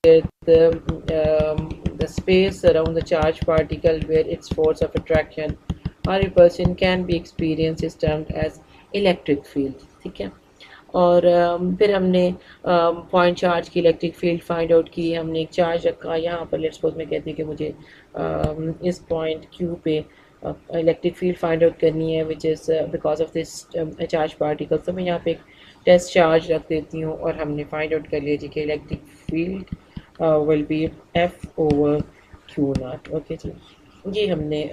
the space around the charged particle where its force of attraction or repulsion can be experienced is termed as electric field. ठीक है। और फिर हमने point charge की electric field find out की। हमने एक चार्ज रखा यहाँ पर, लेट्स सपोज मैं कहती हूँ कि मुझे इस पॉइंट क्यू पे इलेक्ट्रिक फील्ड फाइंड आउट करनी है which is because of this charge particle. तो मैं यहाँ पे एक टेस्ट चार्ज रख देती हूँ और हमने फाइंड आउट कर लिया जी कि electric field will be F over Q not. Okay जी, ये हमने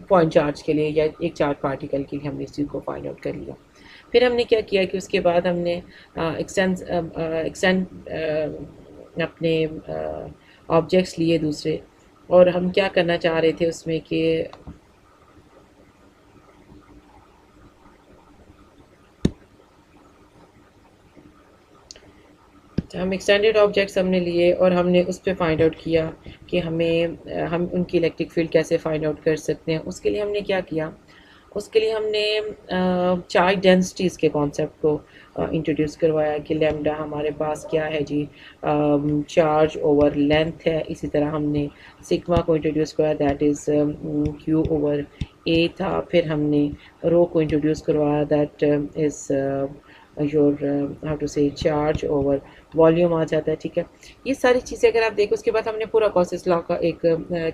पॉइंट चार्ज के लिए या एक चार्ज पार्टिकल के लिए हमने इस चीज़ को फाइंड आउट कर लिया। फिर हमने क्या किया कि उसके बाद हमने एक्सटेंड अपने ऑब्जेक्ट्स लिए दूसरे, और हम क्या करना चाह रहे थे उसमें कि हम एक्सटेंडेड ऑब्जेक्ट्स हमने लिए और हमने उस पर फाइंड आउट किया कि हम उनकी इलेक्ट्रिक फील्ड कैसे फाइंड आउट कर सकते हैं। उसके लिए हमने क्या किया, उसके लिए हमने चार्ज डेंसिटीज़ के कॉन्सेप्ट को इंट्रोड्यूस करवाया कि लैम्डा हमारे पास क्या है जी, चार्ज ओवर लेंथ है। इसी तरह हमने सिग्मा को इंट्रोड्यूस करवाया, that is Q over A था। फिर हमने रो को इंट्रोड्यूस करवाया, that is your how to say charge over volume आ जाता है। ठीक है, ये सारी चीज़ें अगर आप देखो। उसके बाद हमने पूरा गॉसेस लॉ का एक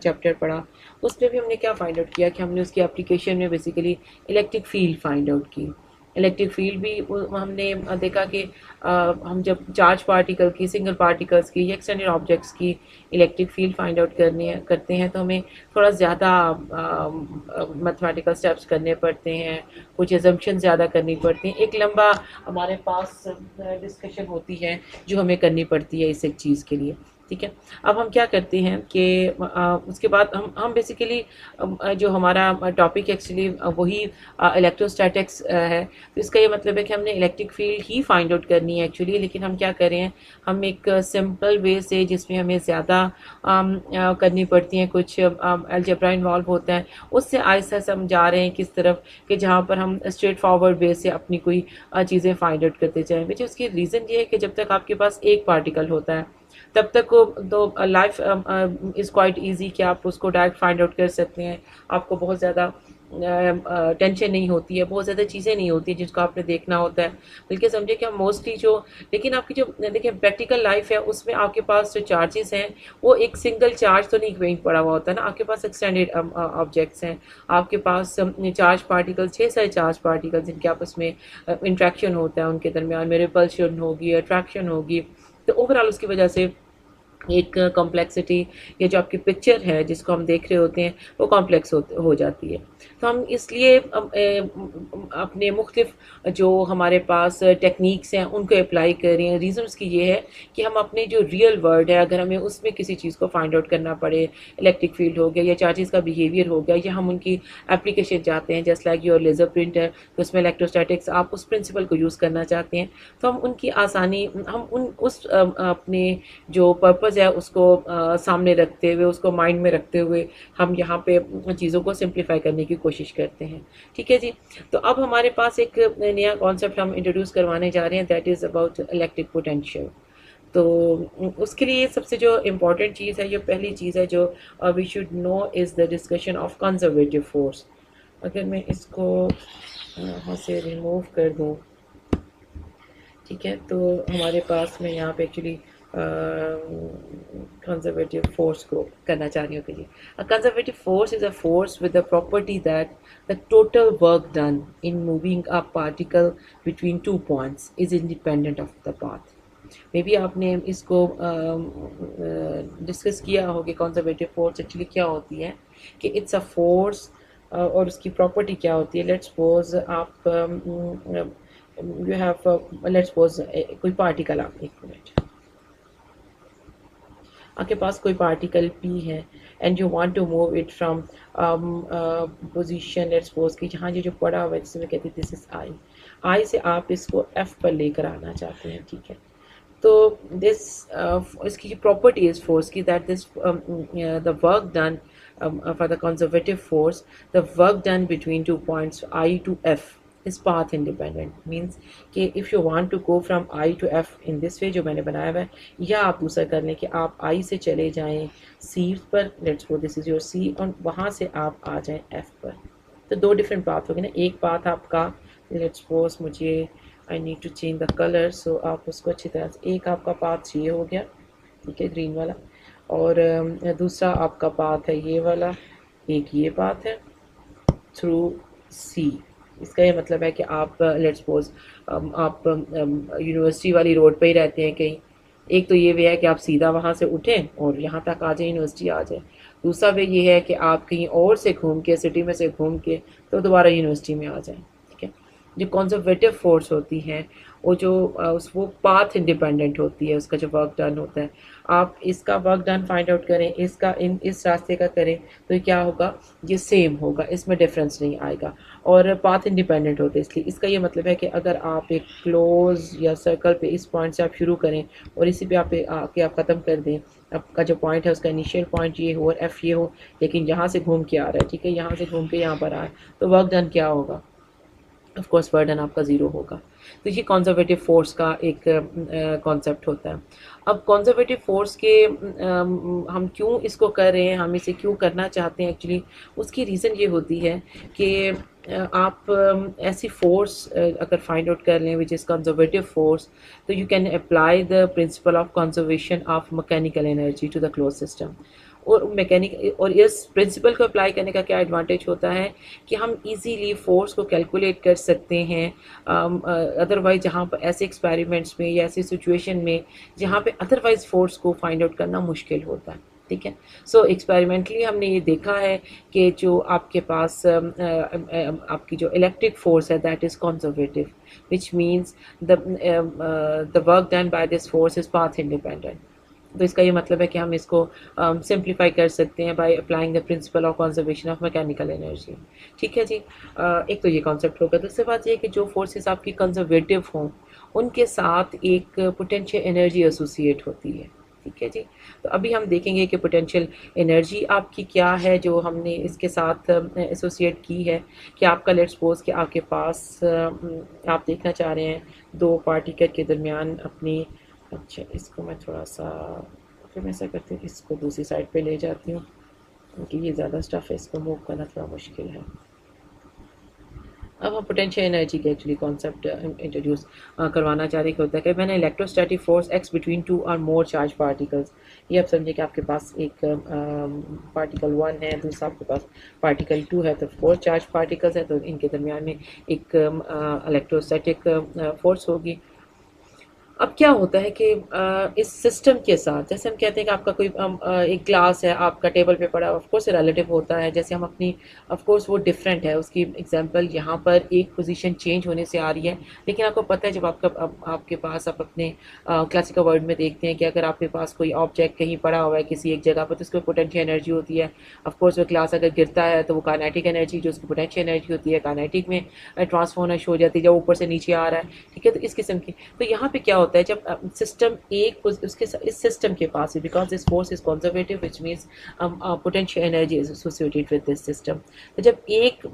चैप्टर पढ़ा, उसमें भी हमने क्या फाइंड आउट किया कि हमने उसकी एप्लीकेशन में basically electric field find out की। इलेक्ट्रिक फील्ड भी हमने देखा कि हम जब चार्ज पार्टिकल की, सिंगल पार्टिकल्स की या एक्सटेंडेड ऑब्जेक्ट्स की इलेक्ट्रिक फील्ड फाइंड आउट करते हैं तो हमें थोड़ा ज़्यादा मैथमेटिकल स्टेप्स करने पड़ते हैं, कुछ एजम्पशन ज़्यादा करनी पड़ती हैं, एक लंबा हमारे पास डिस्कशन होती है जो हमें करनी पड़ती है इस एक चीज़ के लिए। ठीक है, अब हम क्या करते हैं कि उसके बाद हम बेसिकली जो हमारा टॉपिक एक्चुअली वही इलेक्ट्रोस्टैटिक्स है। तो इसका ये मतलब है कि हमने इलेक्ट्रिक फील्ड ही फाइंड आउट करनी है एक्चुअली, लेकिन हम क्या कर रहे हैं, हम एक सिंपल वे से जिसमें हमें ज़्यादा करनी पड़ती हैं, कुछ अलजेब्रा इन्वॉल्व होता है, उससे आहिस्ता से हम जा रहे हैं किस तरफ कि जहाँ पर हम स्ट्रेट फॉरवर्ड वे से अपनी कोई चीज़ें फाइंड आउट करते जाएँ। विच उसकी रीज़न ये है कि जब तक आपके पास एक पार्टिकल होता है तब तक को तो लाइफ इज़ क्वाइट ईजी कि आप उसको डायरेक्ट फाइंड आउट कर सकते हैं। आपको बहुत ज़्यादा टेंशन नहीं होती है, बहुत ज़्यादा चीज़ें नहीं होती हैं जिसको आपने देखना होता है। बल्कि समझे कि हम मोस्टली जो, लेकिन आपकी जो देखिए प्रैक्टिकल लाइफ है उसमें आपके पास जो चार्जेस हैं वो एक सिंगल चार्ज तो नहीं कहीं पड़ा हुआ होता है ना, आपके पास एक्सटेंडेड ऑब्जेक्ट्स हैं, आपके पास चार्ज पार्टिकल्स, 6 सारे चार्ज पार्टिकल्स जिनके आपस में इंट्रैक्शन होता है, उनके दरमियान में रिपल्शन होगी, अट्रैक्शन होगी। तो ओवरऑल उसकी वजह से एक कॉम्प्लेक्सिटी, ये जो आपकी पिक्चर है जिसको हम देख रहे होते हैं वो कॉम्प्लेक्स हो जाती है। तो हम इसलिए अपने मुख्तलिफ जो हमारे पास टेक्निक्स हैं उनको अप्लाई कर रहे हैं। रीज़न उसकी ये है कि हम अपने जो रियल वर्ल्ड है अगर हमें उसमें किसी चीज़ को फाइंड आउट करना पड़े, इलेक्ट्रिक फील्ड हो गया या चार्जेस का बिहेवियर हो गया, या हम उनकी एप्लीकेशन चाहते हैं, just like your laser printer, तो उसमें इलेक्ट्रोस्टैटिक्स आप उस प्रिंसिपल को यूज़ करना चाहते हैं, तो हम उनकी आसानी, हम उस अपने जो पर्पज़ है उसको सामने रखते हुए, उसको माइंड में रखते हुए हम यहाँ पे चीज़ों को सिंप्लीफाई करने की कोशिश करते हैं। ठीक है जी, तो अब हमारे पास एक नया कॉन्सेप्ट हम इंट्रोड्यूस करवाने जा रहे हैं, that is about electric potential. तो उसके लिए सबसे जो इम्पॉर्टेंट चीज़ है, ये पहली चीज़ है जो we should know is the discussion of conservative force. अगर मैं इसको यहाँ से रिमूव कर दूँ, ठीक है, तो हमारे पास मैं यहाँ पे एक्चुअली कंजर्वेटिव फोर्स को करना चाह रही हूँ कि जी, a conservative force is a force with the property that the total work done in moving a particle between 2 points is independent of the path. Maybe आपने इसको डिस्कस किया हो कि कंजर्वेटिव फोर्स एक्चुअली क्या होती है, कि it's a force और उसकी प्रॉपर्टी क्या होती है। लेट्स सपोज आप यू हैव, लेट्स सपोज कोई पार्टिकल, आप एक मिनट, आपके पास कोई पार्टिकल P है and you want to move it from position, let's suppose कि जहाँ ये जो पड़ा हुआ है जिसमें कहते हैं दिस इज I से आप इसको F पर लेकर आना चाहते हैं। ठीक है, तो दिस इसकी प्रॉपर्टी इज फोर्स की, that this the work done for the conservative force, the work done between 2 points I to F is path independent, means कि if you want to go from I to F in this way जो मैंने बनाया हुआ है, या आप दूसरा कर लें कि आप आई से चले जाएं सी पर, let's suppose this is your C, और वहाँ से आप आ जाएं एफ पर। तो दो डिफरेंट पाथ हो गए ना। एक पाथ आपका, लेट्स सपोज मुझे I need to change the colour, so आप उसको अच्छी तरह से, एक आपका पाथ ये हो गया, ठीक है, ग्रीन वाला, और दूसरा आपका पाथ है ये वाला, एक ये पाथ है थ्रू सी। इसका ये मतलब है कि आप लेट्स सपोज आप यूनिवर्सिटी वाली रोड पे ही रहते हैं कहीं, एक तो ये वे है कि आप सीधा वहाँ से उठें और यहाँ तक आ जाए, यूनिवर्सिटी आ जाए। दूसरा वे ये है कि आप कहीं और से घूम के, सिटी में से घूम के, तो दोबारा यूनिवर्सिटी में आ जाएं। ठीक है, जो कंजर्वेटिव फोर्स होती है वो जो वो पाथ इंडिपेंडेंट होती है, उसका जो वर्क डन होता है, आप इसका वर्क डन फाइंड आउट करें, इसका इस रास्ते का करें, तो क्या होगा, ये सेम होगा, इसमें डिफरेंस नहीं आएगा, और पाथ इंडिपेंडेंट होते हैं। इसलिए इसका ये मतलब है कि अगर आप एक क्लोज या सर्कल पे इस पॉइंट से आप शुरू करें और इसी पे आप आके आप ख़त्म कर दें, आपका जो पॉइंट है उसका इनिशियल पॉइंट ये हो और एफ ये हो, लेकिन यहाँ से घूम के आ रहा है, ठीक है, यहाँ से घूम के यहाँ पर आ रहा है, तो वर्क डन क्या होगा, ऑफ कोर्स बर्डन आपका ज़ीरो होगा। तो ये कंजर्वेटिव फोर्स का एक कॉन्सेप्ट होता है। अब कंजर्वेटिव फोर्स के हम क्यों इसको कर रहे हैं, हम इसे क्यों करना चाहते हैं, एक्चुअली उसकी रीज़न ये होती है कि आप ऐसी फोर्स अगर फाइंड आउट कर लें विच इज़ कंजर्वेटिव फोर्स, तो you can apply the principle of conservation of mechanical energy to the close system. और इस प्रिंसिपल को अप्लाई करने का क्या एडवांटेज होता है कि हम इजीली फोर्स को कैलकुलेट कर सकते हैं। अदरवाइज जहाँ पर ऐसे एक्सपेरिमेंट्स में या ऐसी सिचुएशन में जहाँ पे अदरवाइज फोर्स को फाइंड आउट करना मुश्किल होता है। ठीक है, सो एक्सपेरिमेंटली हमने ये देखा है कि जो आपके पास आपकी जो इलेक्ट्रिक फोर्स है that is conservative, which means the work done by this force is path independent. तो इसका ये मतलब है कि हम इसको सिंप्लीफाई कर सकते हैं by applying the principle of conservation of mechanical energy. ठीक है जी, एक तो ये कॉन्सेप्ट होगा। दूसरी बात ये है कि जो फोर्सेस आपकी कंजर्वेटिव हों उनके साथ एक पोटेंशियल एनर्जी एसोसिएट होती है। ठीक है जी, तो अभी हम देखेंगे कि पोटेंशियल एनर्जी आपकी क्या है जो हमने इसके साथ एसोसिएट की है। कि आपका लेट्स सपोज कि आपके पास आप देखना चाह रहे हैं दो पार्टिकल के दरमियान अपनी, अच्छा इसको मैं थोड़ा सा, फिर मैं ऐसा करती हूँ इसको दूसरी साइड पे ले जाती हूँ क्योंकि ये ज़्यादा स्टफ़ है, इसको मूव करना थोड़ा मुश्किल है। अब हम पोटेंशियल एनर्जी के एक्चुअली कॉन्सेप्ट इंट्रोड्यूस करवाना चाह रहे होता है कि मैंने electrostatic force x between two और मोर चार्ज पार्टिकल्स। ये आप समझिए कि आपके पास एक पार्टिकल 1 है, दूसरा आपके पास पार्टिकल 2 है, तो 4 चार्ज पार्टिकल्स है, तो इनके दरमियान में एक इलेक्ट्रोस्टैटिक फोर्स होगी। अब क्या होता है कि इस सिस्टम के साथ, जैसे हम कहते हैं कि आपका कोई एक ग्लास है आपका टेबल पे पड़ा, ऑफ कोर्स रिलेटिव होता है, जैसे हम अपनी, ऑफ कोर्स वो डिफरेंट है, उसकी एग्जांपल यहाँ पर एक पोजीशन चेंज होने से आ रही है, लेकिन आपको पता है जब आपके पास आप अपने क्लासिकल वर्ड में देखते हैं कि अगर आपके पास कोई ऑब्जेक्ट कहीं पड़ा हुआ है किसी एक जगह पर, तो उसको पोटेंशियल एनर्जी होती है। ऑफ कोर्स वो ग्लास अगर गिरता है तो वो काइनेटिक एनर्जी जो उसकी पोटेंशियल एनर्जी होती है काइनेटिक में ट्रांसफॉर्म होना शुरू हो जाती है जब ऊपर से नीचे आ रहा है। ठीक है, तो इस किस्म की, तो यहाँ पे क्या होता है जब सिस्टम एक उसके इस सिस्टम के पास है, because this force is conservative which means potential energy is associated with this system. तो जब एक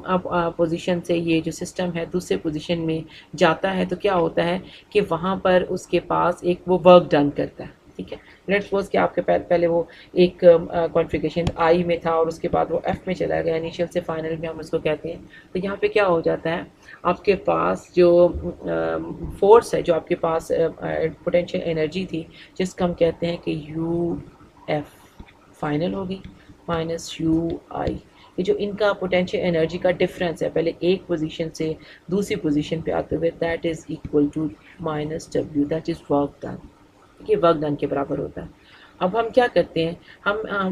पोजीशन से ये जो सिस्टम है दूसरे पोजीशन में जाता है तो क्या होता है कि वहाँ पर उसके पास एक वो वर्क डन करता है। ठीक है, लेट्स सपोज कि आपके पहले वो एक कॉन्फ़िगरेशन आई में था और उसके बाद वो एफ में चला गया, इनिशियल से फाइनल में हम उसको कहते हैं। तो यहाँ पे क्या हो जाता है, आपके पास जो फोर्स है, जो आपके पास पोटेंशियल एनर्जी थी, जिसको हम कहते हैं कि यू एफ फाइनल होगी माइनस यू आई। ये जो इनका पोटेंशियल एनर्जी का डिफरेंस है पहले एक पोजीशन से दूसरी पोजीशन पे आते हुए, that is equal to minus W, that is work done. ये वर्क डन के बराबर होता है। अब हम क्या करते हैं,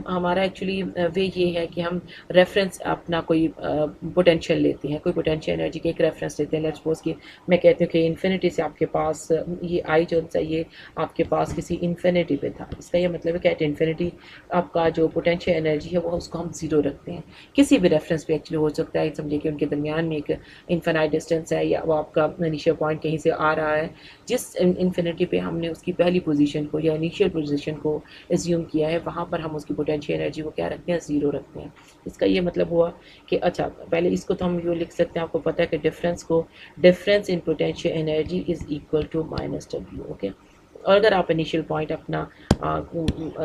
हमारा एक्चुअली वे ये है कि हम रेफरेंस अपना कोई पोटेंशियल लेते हैं, कोई पोटेंशियल एनर्जी के एक रेफरेंस लेते हैं। लेट्स सपोज कि मैं कहती हूँ कि इन्फिनिटी से आपके पास ये आई जो सा ये आपके पास किसी इन्फिनिटी पे था, इसका ये मतलब है कि एट इन्फिनिटी आपका जो पोटेंशियल एनर्जी है वो उसको हम ज़ीरो रखते हैं। किसी भी रेफरेंस पे एक्चुअली हो सकता है, समझिए कि उनके दरमियान में एक इन्फिनाइट डिस्टेंस है या वो आपका इनिशियल पॉइंट कहीं से आ रहा है, जिस इन्फिनिटी पे हमने उसकी पहली पोजीशन को या इनिशियल पोजीशन को एज्यूम किया है वहाँ पर हम उसकी पोटेंशियल एनर्जी को क्या रखते हैं, ज़ीरो रखते हैं। इसका ये मतलब हुआ कि अच्छा पहले इसको तो हम ये लिख सकते हैं, आपको पता है कि difference in potential energy is equal to minus W. Okay, और अगर आप इनिशियल पॉइंट अपना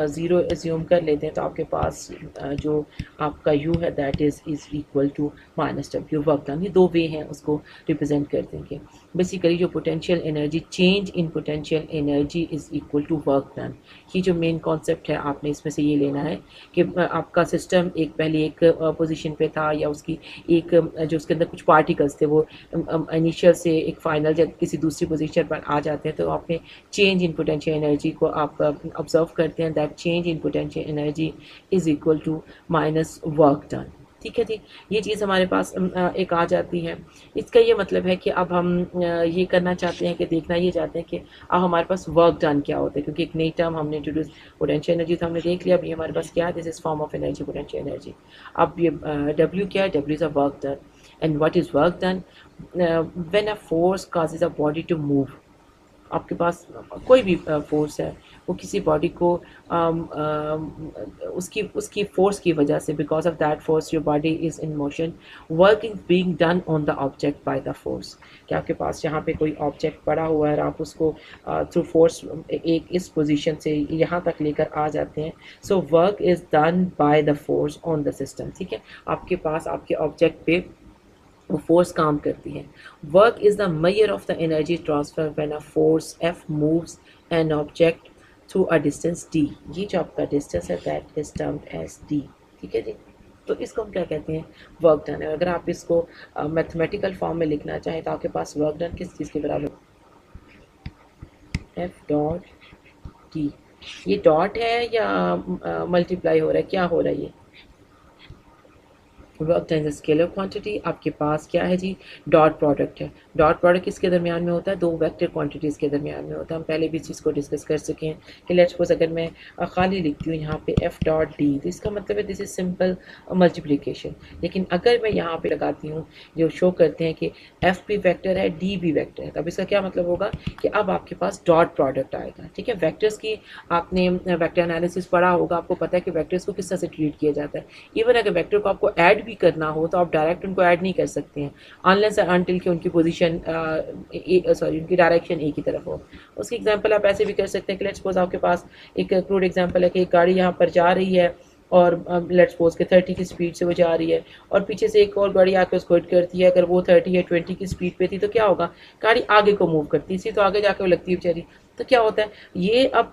ज़ीरो एज्यूम कर लेते हैं तो आपके पास जो आपका यू है that is equal to minus W work done. ये दो वे हैं उसको रिप्रेजेंट कर देंगे। बेसिकली जो potential energy, change in potential energy is equal to work done. ये जो मेन कॉन्सेप्ट है आपने इसमें से ये लेना है कि आपका सिस्टम एक पहले एक पोजीशन पे था, या उसकी एक जो उसके अंदर कुछ पार्टिकल्स थे वो इनिशियल से एक फाइनल जब किसी दूसरी पोजीशन पर आ जाते हैं तो आपने चेंज इन पोटेंशियल एनर्जी को आप ऑब्जर्व करते हैं। That change in potential energy is equal to minus work done. ठीक है जी, ये चीज़ हमारे पास एक आ जाती है। इसका ये मतलब है कि अब हम ये करना चाहते हैं कि देखना ये चाहते हैं कि अब हमारे पास वर्क डन क्या होता है, क्योंकि एक नई टर्म हमने इंट्रोड्यूस, पोटेंशियल एनर्जी तो हमने देख लिया। अब ये हमारे पास क्या है, this is form of energy, potential energy. अब ये डब्ल्यू क्या है, W is a work done. And what is work done? When a force causes a body to move, आपके पास कोई भी फोर्स है, वो किसी बॉडी को उसकी फोर्स की वजह से, because of that force your body is in motion, work is being done on the object by the force. कि आपके पास यहाँ पे कोई ऑब्जेक्ट पड़ा हुआ है और आप उसको थ्रू फोर्स एक इस पोजीशन से यहाँ तक लेकर आ जाते हैं, so work is done by the force on the system. ठीक है, आपके पास आपके ऑब्जेक्ट पे वो फोर्स काम करती है। Work is the measure of the energy transfer when a force F moves an object through a distance D. ये जो आपका डिस्टेंस है that is termed as D. ठीक है जी, तो इसको हम क्या कहते हैं, वर्क डन है। अगर आप इसको मैथमेटिकल फॉर्म में लिखना चाहें तो आपके पास वर्क डन किस चीज़ के बराबर, एफ डॉट डी। ये डॉट है या मल्टीप्लाई हो रहा है, क्या हो रहा है ये, वर्क टाइम्स स्केलर क्वांटिटी। आपके पास क्या है जी, डॉट प्रोडक्ट है। डॉट प्रोडक्ट किसके दरमियान में होता है, दो वेक्टर क्वांटिटीज़ के दरमियान में होता है। हम पहले भी इस चीज़ को डिस्कस कर सके हैं कि लेट्स सपोज अगर मैं खाली लिखती हूँ यहाँ पे एफ डॉट डी, तो इसका मतलब है दिस इज सिंपल मल्टीप्लिकेशन। लेकिन अगर मैं यहाँ पे लगाती हूँ जो शो करते हैं कि एफ भी वेक्टर है, डी भी वेक्टर है, तब इसका क्या मतलब होगा कि अब आपके पास डॉट प्रोडक्ट आएगा। ठीक है, वेक्टर्स की आपने वेक्टर एनालिसिस पढ़ा होगा, आपको पता है कि वेक्टर्स को किस तरह से ट्रीट किया जाता है। इवन अगर वेक्टर को आपको ऐड भी करना हो तो आप डायरेक्ट उनको ऐड नहीं कर सकते हैं अनलेस अनटिल कि उनकी पोजीशन उनकी डायरेक्शन एक ही तरफ हो। उसकी एग्जांपल आप ऐसे भी कर सकते हैं कि लेट्स सपोज आपके पास एक क्रूड एग्जांपल है कि एक गाड़ी यहाँ पर जा रही है और लेट्स सपोज के 30 की स्पीड से वो जा रही है और पीछे से एक और गाड़ी आकर उसको हिट करती है। अगर वो 30 या 20 की स्पीड पे थी तो क्या होगा, गाड़ी आगे को मूव करती है, इसी तो आगे जाकर वो लगती है बेचारी। तो क्या होता है ये, अब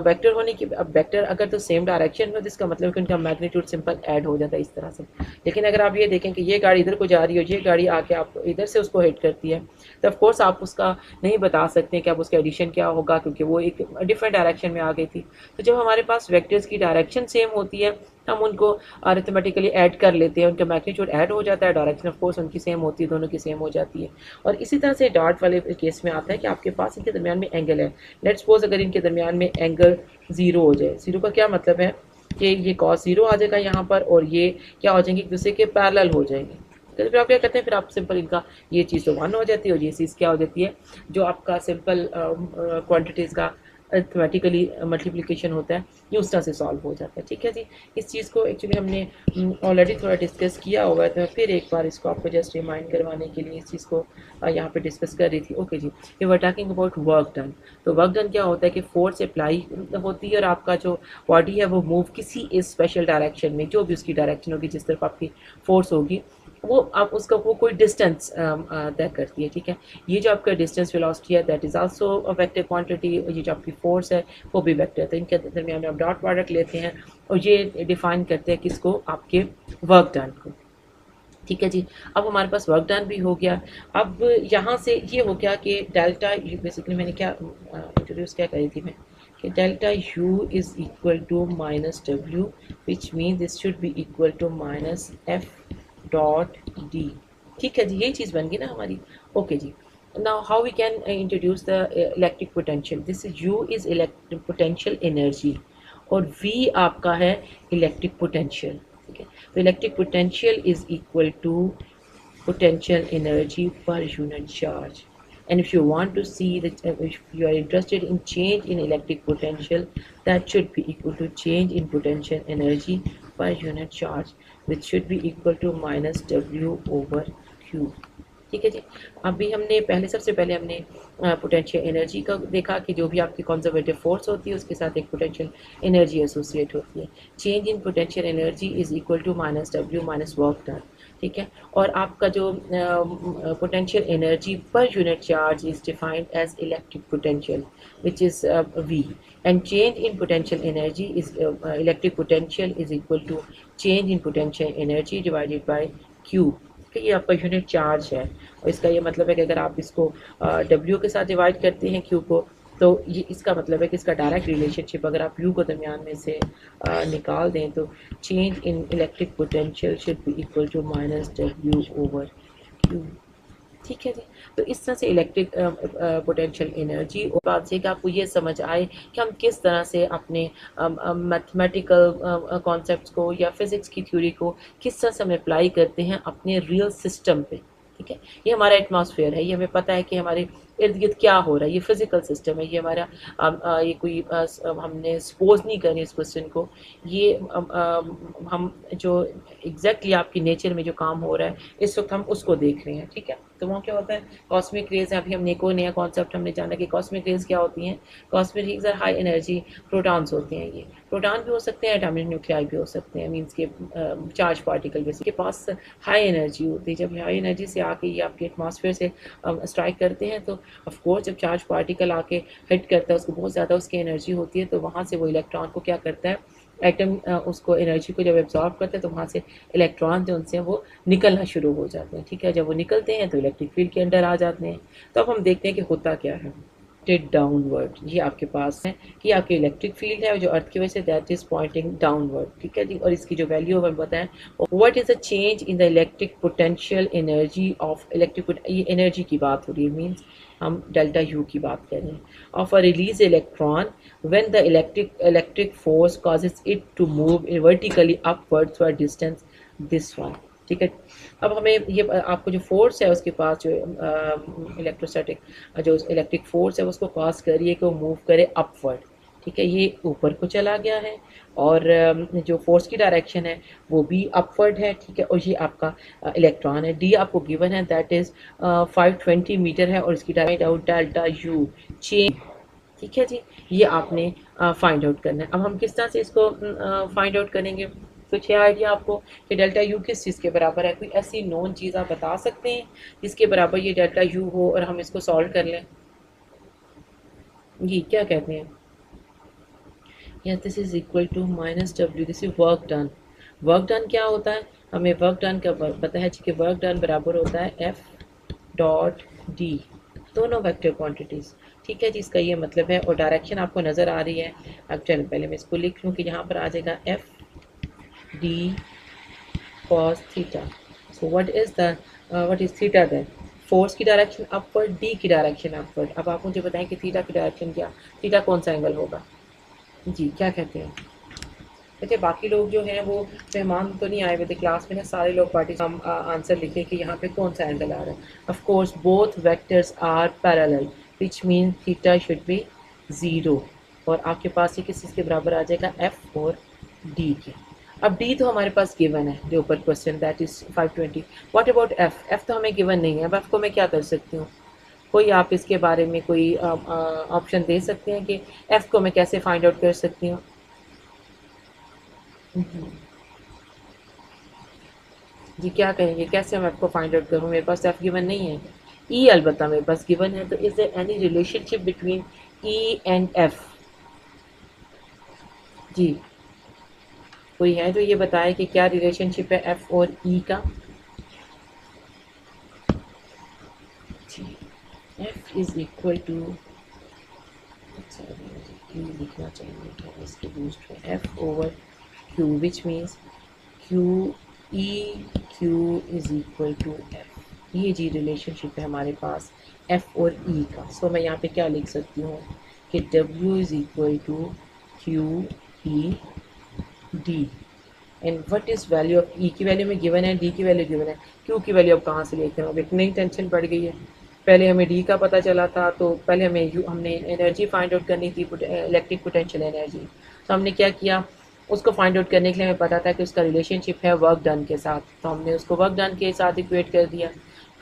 वेक्टर होने की, अब वेक्टर अगर तो सेम डायरेक्शन में, तो इसका मतलब कि उनका मैग्नीट्यूड सिंपल ऐड हो जाता है इस तरह से। लेकिन अगर आप ये देखें कि ये गाड़ी इधर को जा रही है और ये गाड़ी आके आप इधर से उसको हिट करती है, तो ऑफ कोर्स आप उसका नहीं बता सकते कि अब उसका एडिशन क्या होगा, क्योंकि वो एक डिफरेंट डायरेक्शन में आ गई थी। तो जब हमारे पास वेक्टर्स की डायरेक्शन सेम होती है, हम उनको अरिथमेटिकली ऐड कर लेते हैं, उनका मैग्नीट्यूड ऐड हो जाता है, डायरेक्शन ऑफ कोर्स उनकी सेम होती है, दोनों की सेम हो जाती है। और इसी तरह से डॉट वाले केस में आता है कि आपके पास इनके दरमियान में एंगल है। लेट्स सपोज अगर इनके दरमियान में एंगल जीरो हो जाए, जीरो का क्या मतलब है कि ये कॉस जीरो आ जाएगा यहाँ पर और ये क्या हो जाएंगे, एक दूसरे के पैरेलल हो जाएंगे। तो फिर आप क्या करते हैं, फिर आप सिंपल इनका ये चीज़ तो वन हो जाती है और ये चीज़ क्या हो जाती है, जो आपका सिंपल क्वांटिटीज़ का अरिथमेटिकली मल्टीप्लिकेशन होता है, ये उस तरह से सॉल्व हो जाता है। ठीक है जी, इस चीज़ को एक्चुअली हमने ऑलरेडी थोड़ा डिस्कस किया हुआ है, तो मैं फिर एक बार इसको आपको जस्ट रिमाइंड करवाने के लिए इस चीज़ को यहाँ पे डिस्कस कर रही थी। ओके जी, we were talking about work done. तो वर्क डन क्या होता है कि फोर्स अप्लाई होती है और आपका जो बॉडी है वो मूव किसी इस स्पेशल डायरेक्शन में, जो भी उसकी डायरेक्शन होगी, जिस तरफ आपकी फोर्स होगी, वो आप उसका वो कोई डिस्टेंस तय करती है। ठीक है, ये जो आपका डिस्टेंस वेलोसिटी है that is also a vector quantity, ये जो आपकी फोर्स है वो भी वेक्टर है। तो इनके दरमियान में आप डॉट प्रोडक्ट लेते हैं और ये डिफाइन करते हैं किसको, आपके वर्क डन को। ठीक है जी, अब हमारे पास वर्क डन भी हो गया। अब यहाँ से ये हो गया कि डेल्टा, बेसिकली मैंने क्या इंट्रोड्यूस क्या करी थी मैं, कि delta U is equal to minus W, which mean this should be equal to minus F dot D. ठीक है जी, यही चीज़ बन गई ना हमारी। ओके जी, now how we can introduce the electric potential. This is U is electric potential energy और V आपका है इलेक्ट्रिक पोटेंशियल। ठीक है, तो electric potential is equal to potential energy per unit charge. and if you want to see that if you are interested in change in electric potential, that should be equal to change in potential energy per unit charge, which should be equal to minus W over Q. ठीक है जी। अभी हमने सबसे पहले हमने potential energy का देखा कि जो भी आपकी कंजर्वेटिव फोर्स होती है उसके साथ एक पोटेंशियल एनर्जी एसोसिएट होती है। Change in potential energy is equal to minus W minus work done, ठीक है। और आपका जो potential energy per unit charge is defined as electric potential which is V, and change in potential energy is electric potential is equal to change in potential energy divided by Q। ये आपका unit charge है और इसका ये मतलब है कि अगर आप इसको W के साथ डिवाइड करते हैं Q को, तो ये इसका मतलब है कि इसका डायरेक्ट रिलेशनशिप अगर आप U को दरमियान में से निकाल दें तो change in electric potential should be equal to minus W over Q। ठीक है जी। तो इस तरह से इलेक्ट्रिक पोटेंशियल एनर्जी और बात से कि आपको ये समझ आए कि हम किस तरह से अपने मैथमेटिकल कॉन्सेप्ट्स को या फिज़िक्स की थ्योरी को किस तरह से हम अप्लाई करते हैं अपने रियल सिस्टम पे। ठीक है, ये हमारा एटमॉस्फेयर है, ये हमें पता है कि हमारे इर्द गिर्द क्या हो रहा है, ये फिजिकल सिस्टम है, ये हमारा ये कोई हमने सपोज नहीं करें इस क्वेश्चन को, ये हम जो एग्जैक्टली आपकी नेचर में जो काम हो रहा है इस वक्त हम उसको देख रहे हैं। ठीक है, तो वहाँ क्या होता है, कॉस्मिक रेज है। अभी हमने एक और नया कॉन्सेप्ट हमने जाना कि कॉस्मिक रेज क्या होती हैं। Cosmic rays high energy protons होते हैं, ये प्रोटॉन भी हो सकते हैं, एटॉमिक न्यूक्लियाई भी हो सकते हैं, मीन्स के चार्ज पार्टिकल भी के पास हाई एनर्जी होती है। जब हाई एनर्जी से आके ये आपके एटमॉस्फेयर से स्ट्राइक करते हैं तो ऑफ कोर्स जब चार्ज पार्टिकल आके हिट करता है उसको बहुत ज़्यादा उसकी एनर्जी होती है, तो वहाँ से वो इलेक्ट्रॉन को क्या करता है, एटम उसको एनर्जी को जब एब्जॉर्ब करते हैं तो वहाँ से इलेक्ट्रॉन जो उनसे वो निकलना शुरू हो जाते हैं। ठीक है, जब वो निकलते हैं तो इलेक्ट्रिक फील्ड के अंदर आ जाते हैं। तो अब हम देखते हैं कि होता क्या है। डाउनवर्ड, ये आपके पास है कि आपकी इलेक्ट्रिक फील्ड है जो अर्थ की वजह say that is pointing downward. ठीक है जी, और इसकी जो वैल्यू है बताएं, what is the change in the electric potential energy of electric, ये एनर्जी की बात हो रही है, मीन्स हम डेल्टा यू की बात कर रहे हैं, of a release electron when the electric force causes it to move vertically upward for distance this one. ठीक है, अब हमें ये आपको जो फोर्स है उसके पास जो इलेक्ट्रोस्टैटिक जो इलेक्ट्रिक फोर्स है उसको कॉज करिए कि वो मूव करे अपवर्ड। ठीक है, ये ऊपर को चला गया है और जो फोर्स की डायरेक्शन है वो भी अपवर्ड है। ठीक है, और ये आपका इलेक्ट्रॉन है, डी आपको गिवन है दैट इज़ 520 मीटर है और इसकी direct out delta U change. ठीक है जी, ये आपने फाइंड आउट करना है। अब हम किस तरह से इसको फाइंड आउट करेंगे, कुछ है आइडिया आपको कि डेल्टा यू किस चीज़ के बराबर है? कोई ऐसी नॉन चीज़ आप बता सकते हैं जिसके बराबर ये डेल्टा यू हो और हम इसको सॉल्व कर लें? जी क्या कहते हैं? Yes, this is equal to minus W, this is work done. Work done क्या होता है? हमें वर्क डन का पता है कि वर्क डन बराबर होता है एफ डॉट डी, दोनों वेक्टर क्वांटिटीज़। ठीक है जी, इसका ये मतलब है और डायरेक्शन आपको नज़र आ रही है। अब चलो पहले मैं इसको लिख लूँ कि यहाँ पर आ जाएगा F d cos theta. So what is theta then? Force की डायरेक्शन अपवर्ड, डी की डायरेक्शन अपवर्ड। अब आप मुझे बताएं कि थीटा की डायरेक्शन क्या, थीटा कौन सा एंगल होगा? जी क्या कहते हैं? अच्छा, बाकी लोग जो हैं वो मेहमान तो नहीं आए हुए थे क्लास में ना, सारे लोग पार्टी हम आंसर लिखे कि यहाँ पे कौन सा एंगल आ रहा है। Of course both vectors are parallel which mean theta should be 0 और आपके पास ये किस चीज़ के बराबर आ जाएगा, एफ और डी के। अब डी तो हमारे पास गिवन है जो ऊपर question that is 520। What about F? F तो हमें गिवन नहीं है। अब एफ को मैं क्या कर सकती हूँ? कोई आप इसके बारे में कोई ऑप्शन दे सकते हैं कि एफ को मैं कैसे फाइंड आउट कर सकती हूँ? जी क्या कहेंगे, कैसे मैं एफ को फाइंड आउट करूँ? मेरे पास एफ गिवन नहीं है। ई अलबत्ता मेरे पास गिवन है, तो is there any relationship between E and F? जी कोई है जो ये बताए कि क्या रिलेशनशिप है एफ और ई का? एफ इज इक्वल टू, लिखना चाहिए इसके बूस्ट में, F over Q which means Q E Q is equal to F. ये जी रिलेशनशिप है हमारे पास एफ और ई का। सो मैं यहाँ पे क्या लिख सकती हूँ कि W is equal to Q E D and what is value of E की वैल्यू में गिवन है, डी की वैल्यू गिवन है, क्यू की वैल्यू अब कहाँ से लेते हैं? अब एक नई टेंशन बढ़ गई है। पहले हमें डी का पता चला था, तो पहले हमने एनर्जी फाइंड आउट करनी थी, इलेक्ट्रिक पोटेंशियल एनर्जी। तो हमने क्या किया, उसको फाइंड आउट करने के लिए हमें पता था कि उसका रिलेशनशिप है वर्क डन के साथ, तो हमने उसको वर्क डन के साथ इक्वेट कर दिया।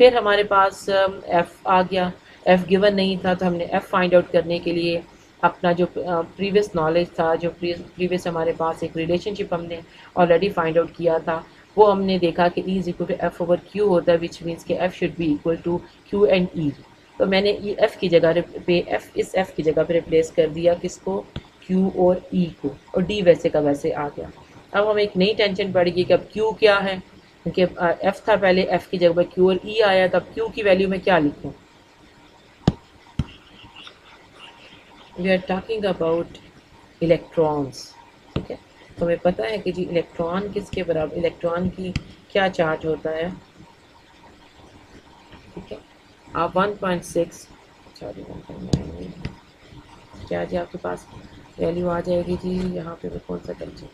फिर हमारे पास एफ़ आ गया, एफ़ गिवन नहीं था, तो हमने एफ़ फाइंड आउट करने के लिए अपना जो प्रीवियस नॉलेज था, जो प्रीवियस हमारे पास एक रिलेशनशिप हमने ऑलरेडी फाइंड आउट किया था, वो हमने देखा कि E is equal to F over Q होता है, विच मीन्स कि F should be equal to Q and E. तो मैंने एफ की जगह पे इस एफ की जगह पे रिप्लेस कर दिया किसको, क्यू और ई को, और डी वैसे का वैसे आ गया। अब हमें एक नई टेंशन पड़ गई कि अब क्यू क्या है, क्योंकि एफ था पहले, एफ की जगह पर क्यू और ई आया, तो अब क्यू की वैल्यू में क्या लिखूं। We are talking about electrons, ठीक है। तो हमें पता है कि जी इलेक्ट्रॉन किसके बराबर, इलेक्ट्रॉन की क्या चार्ज होता है, ठीक है। आप 1.6 सॉरी 1.9 क्या जी आपके पास वैल्यू आ जाएगी जी, यहाँ पे कौन सा कर जी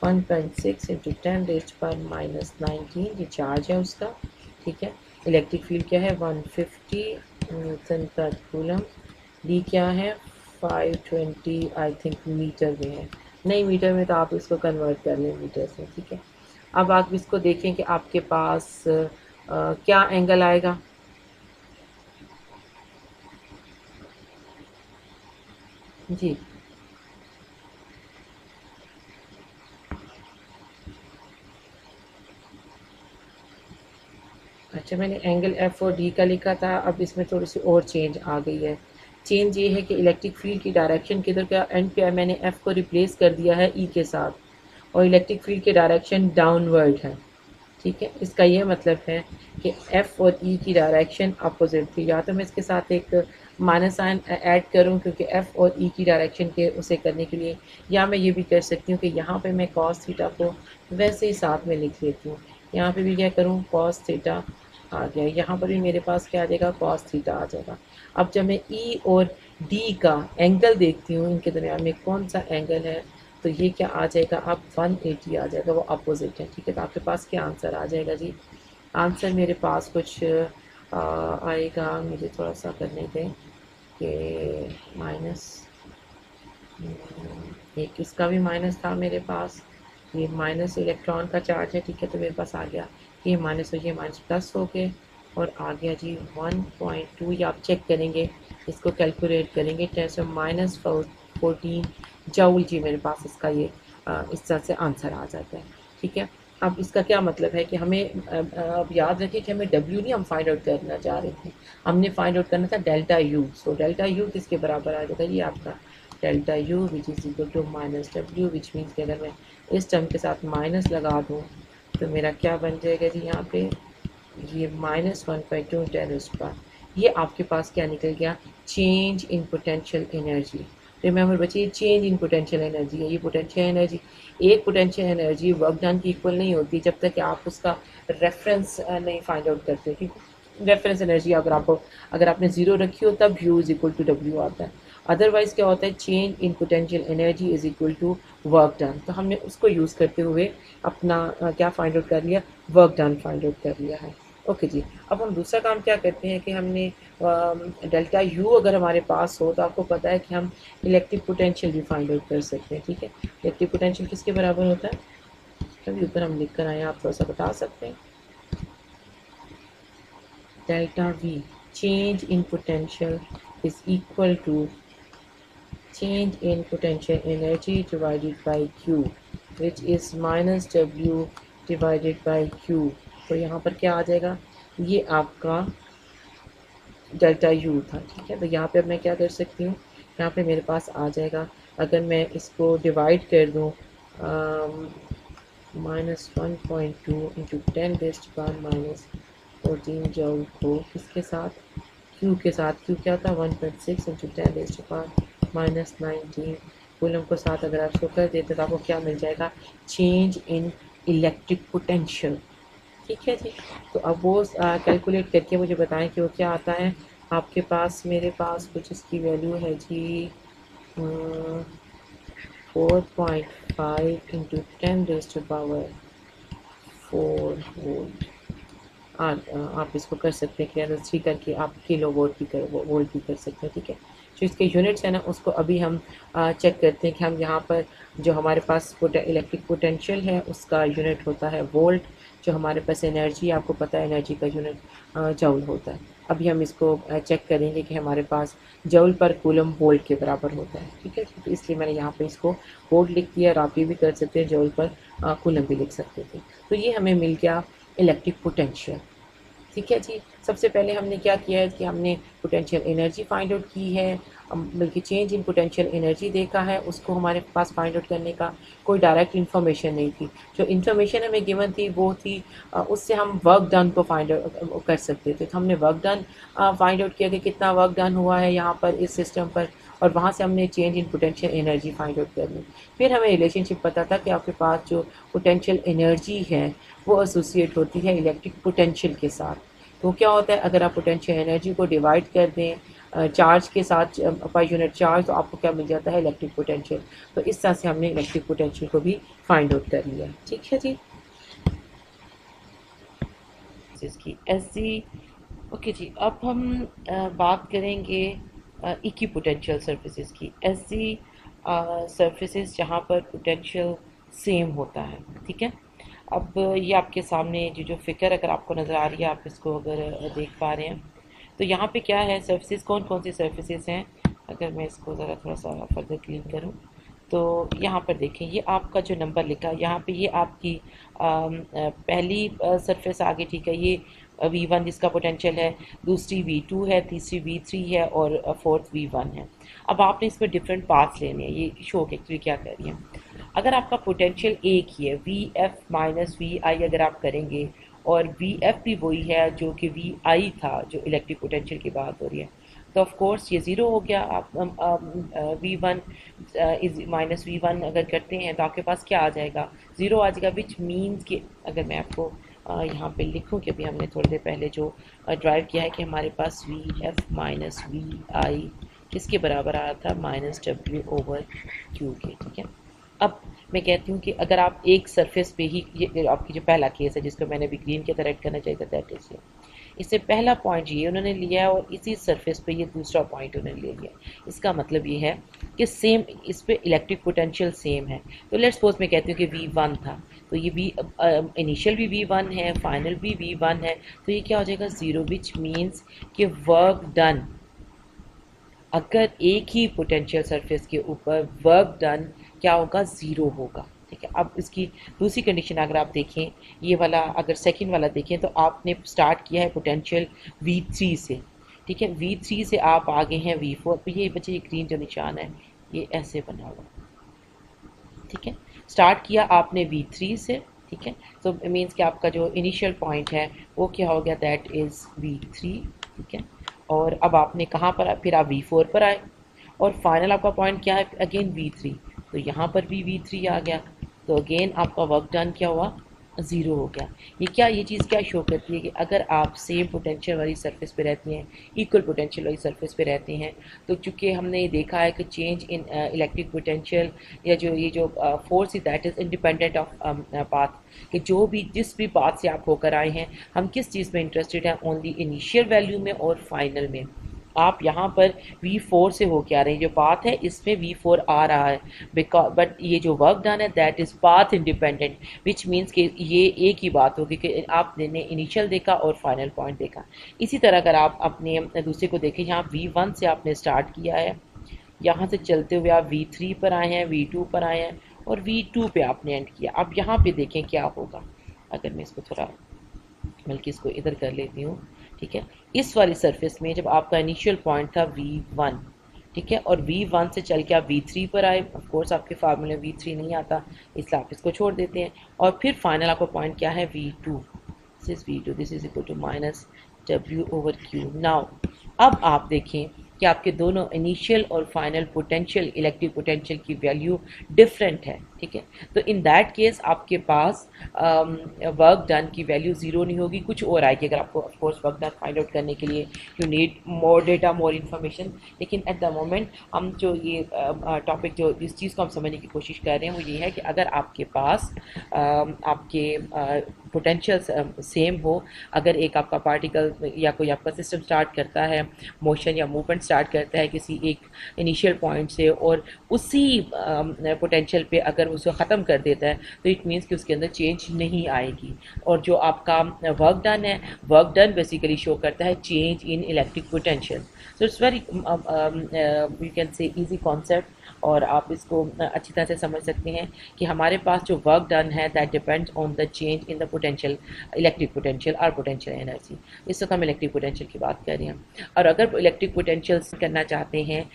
1.6 इंटू 10⁻⁻19 ये चार्ज है उसका, ठीक है। इलेक्ट्रिक फील्ड क्या है 150 न्यूटन पर कूलम, डी क्या है 520 आई थिंक मीटर में है, नहीं मीटर में तो आप इसको कन्वर्ट कर लें मीटर से, ठीक है। अब आप इसको देखें कि आपके पास क्या एंगल आएगा, जी अच्छा, मैंने एंगल एफ और डी का लिखा था, अब इसमें थोड़ी सी और चेंज आ गई है। चेंज ये है कि इलेक्ट्रिक फील्ड की डायरेक्शन किधर का एंड पे है, मैंने एफ को रिप्लेस कर दिया है ई के साथ, और इलेक्ट्रिक फील्ड की डायरेक्शन डाउनवर्ड है, ठीक है। इसका ये मतलब है कि एफ और ई की डायरेक्शन अपोजिट थी, या तो मैं इसके साथ एक माइनस साइन ऐड करूं क्योंकि एफ और ई की डायरेक्शन के उसे करने के लिए, या मैं ये भी कर सकती हूँ कि यहाँ पे मैं कॉस थीटा को वैसे ही साथ में लिख लेती हूँ, यहाँ पे भी क्या करूँ कॉस थीटा आ गया, यहाँ पर भी मेरे पास क्या आ जाएगा कॉस थीटा आ जाएगा। अब जब मैं ई और डी का एंगल देखती हूँ, इनके दरमियान में कौन सा एंगल है, तो ये क्या आ जाएगा, अब 180 आ जाएगा, वो अपोजिट है, ठीक है। तो आपके पास क्या आंसर आ जाएगा जी, आंसर मेरे पास कुछ आएगा, मुझे थोड़ा सा करने दें कि माइनस, एक इसका भी माइनस था मेरे पास, ये माइनस इलेक्ट्रॉन का चार्ज है, ठीक है। तो मेरे पास आ गया ये माइनस हो, ये माइनस प्लस हो गए, और आ गया जी 1.2, ये आप चेक करेंगे, इसको कैलकुलेट करेंगे 10 से -14 जूल जी, मेरे पास इसका ये इस तरह से आंसर आ जाता है, ठीक है। अब इसका क्या मतलब है कि हमें अब याद रखिए कि हमें डब्ल्यू नहीं हम फाइंड आउट करना चाह रहे थे, हमने फाइंड आउट करना था delta U. So delta U किसके बराबर आ जाएगा, ये आपका delta U which is equal to minus W, which means कि अगर मैं इस टर्म के साथ माइनस लगा दूँ तो मेरा क्या बन जाएगा जी, यहाँ पे ये -1/2 टेन, ये आपके पास क्या निकल गया, change in potential energy. Remember बच्चे, चेंज इन पोटेंशियल एनर्जी है, ये पोटेंशियल एनर्जी, एक पोटेंशियल एनर्जी वर्क डन की इक्वल नहीं होती जब तक कि आप उसका रेफरेंस नहीं फाइंड आउट करते, ठीक है। रेफरेंस एनर्जी अगर आपने ज़ीरो रखी हो तब U is equal to W आता है, अदरवाइज क्या होता है change in potential energy is equal to work done. तो हमने उसको यूज़ करते हुए अपना क्या फाइंड आउट कर लिया, वर्क डन फाइंड आउट कर लिया है। ओके जी, अब हम दूसरा काम क्या करते हैं कि हमने डेल्टा यू अगर हमारे पास हो तो आपको पता है कि हम इलेक्ट्रिक पोटेंशियल भी फाइंड आउट कर सकते हैं, ठीक है। इलेक्ट्रिक पोटेंशियल किसके बराबर होता है, तभी ऊपर हम लिख कर आए, आप थोड़ा सा बता सकते हैं। Delta V change in potential is equal to change in potential energy divided by Q, which is minus W divided by Q। तो यहाँ पर क्या आ जाएगा, ये आपका डेल्टा यू था, ठीक है। तो यहाँ पे अब मैं क्या कर सकती हूँ, यहाँ पे मेरे पास आ जाएगा, अगर मैं इसको डिवाइड कर दूँ -1.2 इंटू 10⁻⁻14 जूल को किसके साथ, क्यू के साथ, क्यू क्या था 1.6 इंटू 10⁻⁻19 कूलम को साथ अगर आप इसको कर देते तो आपको क्या मिल जाएगा, चेंज इन इलेक्ट्रिक पोटेंशियल, ठीक है जी। तो अब वो कैलकुलेट करके मुझे बताएं कि वो क्या आता है आपके पास। मेरे पास कुछ इसकी वैल्यू है जी 4.5 इंटू 10⁻4 वोल्ट, आप इसको कर सकते हैं कि 3 करके आप किलो वोल्ट भी कर सकते हैं, ठीक है। जो इसके यूनिट्स हैं ना, उसको अभी हम चेक करते हैं कि हम यहाँ पर जो हमारे पास इलेक्ट्रिक पोटेंशियल है उसका यूनिट होता है वोल्ट, जो हमारे पास एनर्जी, आपको पता है एनर्जी का यूनिट जूल होता है। अभी हम इसको चेक करेंगे कि हमारे पास जूल पर कूलम वोल्ट के बराबर होता है, ठीक है। तो इसलिए मैंने यहाँ पे इसको वोल्ट लिख दिया, और आप ये भी कर सकते हैं जूल पर कूलम भी लिख सकते थे। तो ये हमें मिल गया इलेक्ट्रिक पोटेंशियल, ठीक है जी। सबसे पहले हमने क्या किया है कि हमने पोटेंशियल एनर्जी फाइंड आउट की है, बल्कि चेंज इन पोटेंशियल एनर्जी देखा है, उसको हमारे पास फाइंड आउट करने का कोई डायरेक्ट इन्फॉर्मेशन नहीं थी। जो इन्फॉर्मेशन हमें गिवन थी वो थी उससे हम वर्क डन को फाइंड आउट कर सकते थे। तो हमने वर्क डन फाइंड आउट किया कि कितना वर्क डन हुआ है यहाँ पर इस सिस्टम पर, और वहाँ से हमने change in potential energy find out करनी। फिर हमें रिलेशनशिप पता था कि आपके पास जो पोटेंशियल एनर्जी है वो एसोसिएट होती है इलेक्ट्रिक पोटेंशियल के साथ। तो क्या होता है, अगर आप पोटेंशियल एनर्जी को डिवाइड कर दें चार्ज के साथ पर यूनिट चार्ज, तो आपको क्या मिल जाता है, इलेक्ट्रिक पोटेंशियल। तो इस तरह से हमने इलेक्ट्रिक पोटेंशियल को भी फाइंड आउट कर लिया, ठीक है जी। इसकी ऐसी ओके जी। अब हम बात करेंगे इक्वी पोटेंशियल सर्फेसिस की, ऐसी सर्फेसिस जहाँ पर पोटेंशियल सेम होता है, ठीक है। अब ये आपके सामने जो फिगर अगर आपको नज़र आ रही है, आप इसको अगर देख पा रहे हैं, तो यहाँ पे क्या है, सर्फेसिस कौन कौन सी सर्फेसिस हैं। अगर मैं इसको ज़रा थोड़ा सा फर्दर क्लीन करूँ, तो यहाँ पर देखें, ये आपका जो नंबर लिखा है यहाँ पे, ये आपकी पहली सरफेस आ गई, ठीक है। ये V1 जिसका पोटेंशियल है, दूसरी V2 है, तीसरी V3 है, और फोर्थ V1 है। अब आपने इसमें डिफरेंट पाथ्स लेने हैं। ये शो एक्चुअली क्या कर रही है, अगर आपका पोटेंशियल एक ही है, VF माइनस VI अगर आप करेंगे, और VF भी वही है जो कि VI था, जो इलेक्ट्रिक पोटेंशियल की बात हो रही है, तो ऑफ कोर्स ये ज़ीरो हो गया। आप V1 इज माइनस V1 अगर करते हैं तो आपके पास क्या आ जाएगा, ज़ीरो आ जाएगा, विच मीन्स कि अगर मैं आपको यहाँ पे लिखूँ कि अभी हमने थोड़ी देर पहले जो ड्राइव किया है कि हमारे पास VF माइनस VI किसके बराबर आ रहा था, माइनस W ओवर Q के, ठीक है। अब मैं कहती हूँ कि अगर आप एक सरफेस पे ही, ये आपकी जो पहला केस है जिसको मैंने भी ग्रीन के तरह ऐड करना चाहिए था, दैट इज ये, इससे पहला पॉइंट ये उन्होंने लिया है, और इसी सरफेस पे ये दूसरा पॉइंट उन्होंने ले लिया। इसका मतलब ये है कि सेम इस पे इलेक्ट्रिक पोटेंशियल सेम है। तो लेट्स सपोज मैं कहती हूँ कि V1 था, तो ये भी इनिशियल भी V1 है, फाइनल भी V1 है, तो ये क्या हो जाएगा, ज़ीरो, विच मीन्स कि वर्क डन, अगर एक ही पोटेंशियल सरफेस के ऊपर वर्क डन क्या होगा, ज़ीरो होगा, ठीक है। अब इसकी दूसरी कंडीशन अगर आप देखें, ये वाला अगर सेकंड वाला देखें, तो आपने स्टार्ट किया है पोटेंशियल V3 से, ठीक है। V3 से आप आगे हैं V4, तो ये बच्चे ये ग्रीन जो निशान है ये ऐसे बना हुआ, ठीक है। स्टार्ट किया आपने V3 से, ठीक है। तो मीन्स कि आपका जो इनिशियल पॉइंट है वो क्या हो गया, दैट इज़ V3, ठीक है। और अब आपने कहाँ पर, फिर आप V4 पर आए, और फाइनल आपका पॉइंट क्या है, अगेन V3, तो यहाँ पर भी V3 आ गया, तो अगेन आपका वर्क डन क्या हुआ, ज़ीरो हो गया। ये चीज़ क्या शो करती है कि अगर आप सेम पोटेंशियल वाली सरफेस पे रहती हैं, इक्वल पोटेंशियल वाली सरफेस पे रहते हैं, तो चूँकि हमने ये देखा है कि चेंज इन इलेक्ट्रिक पोटेंशियल या जो force is that is independent of path, कि जो भी जिस भी पाथ से आप होकर आए हैं, हम किस चीज़ में इंटरेस्टेड हैं, ओनली इनिशियल वैल्यू में और फाइनल में। आप यहाँ पर V4 से होके आ रहे हैं, जो पाथ है इसमें V4 आ रहा है, बिकॉज बट ये जो वर्क डन है that is path independent, which means कि ये एक ही बात होगी कि आपने इनिशियल देखा और फाइनल पॉइंट देखा। इसी तरह अगर आप अपने दूसरे को देखें, यहाँ V1 से आपने स्टार्ट किया है, यहाँ से चलते हुए आप V3 पर आए हैं, V2 पर आए हैं, और V2 पे आपने एंड किया। अब यहाँ पे देखें क्या होगा, अगर मैं इसको थोड़ा बल्कि इसको इधर कर लेती हूँ, ठीक है। इस वाली सरफेस में जब आपका इनिशियल पॉइंट था V1, ठीक है, और V1 से चल के आप V3 पर आए, ऑफ कोर्स आपके फार्मूले V3 नहीं आता, इसलिए आप इसको छोड़ देते हैं, और फिर फाइनल आपका पॉइंट क्या है, V2, this is equal to minus W over Q। Now अब आप देखें कि आपके दोनों इनिशियल और फाइनल पोटेंशियल, इलेक्ट्रिक पोटेंशियल की वैल्यू डिफरेंट है, ठीक है। तो इन दैट केस आपके पास वर्क डन की वैल्यू ज़ीरो नहीं होगी, कुछ और आएगी। अगर आपको of course work done find out करने के लिए you need more data, more information, लेकिन एट द मोमेंट हम जो ये टॉपिक जो जिस चीज़ को हम समझने की कोशिश कर रहे हैं वो ये है कि अगर आपके पास आपके पोटेंशियल सेम हो, अगर एक आपका पार्टिकल या कोई आपका सिस्टम स्टार्ट करता है मोशन या मूवमेंट स्टार्ट करता है किसी एक इनिशियल पॉइंट से और उसी पोटेंशियल पे अगर उसको ख़त्म कर देता है तो इट मीन्स कि उसके अंदर चेंज नहीं आएगी। और जो आपका वर्क डन है, वर्क डन बेसिकली शो करता है change in electric potential. So it's very you can से ईजी कॉन्सेप्ट, और आप इसको अच्छी तरह से समझ सकते हैं कि हमारे पास जो वर्क डन है that depends on the change in the potential, electric potential और पोटेंशियल एनर्जी। इस वक्त हम इलेक्ट्रिक पोटेंशियल की बात कर रहे हैं। और अगर इलेक्ट्रिक पोटेंशियल करना चाहते हैं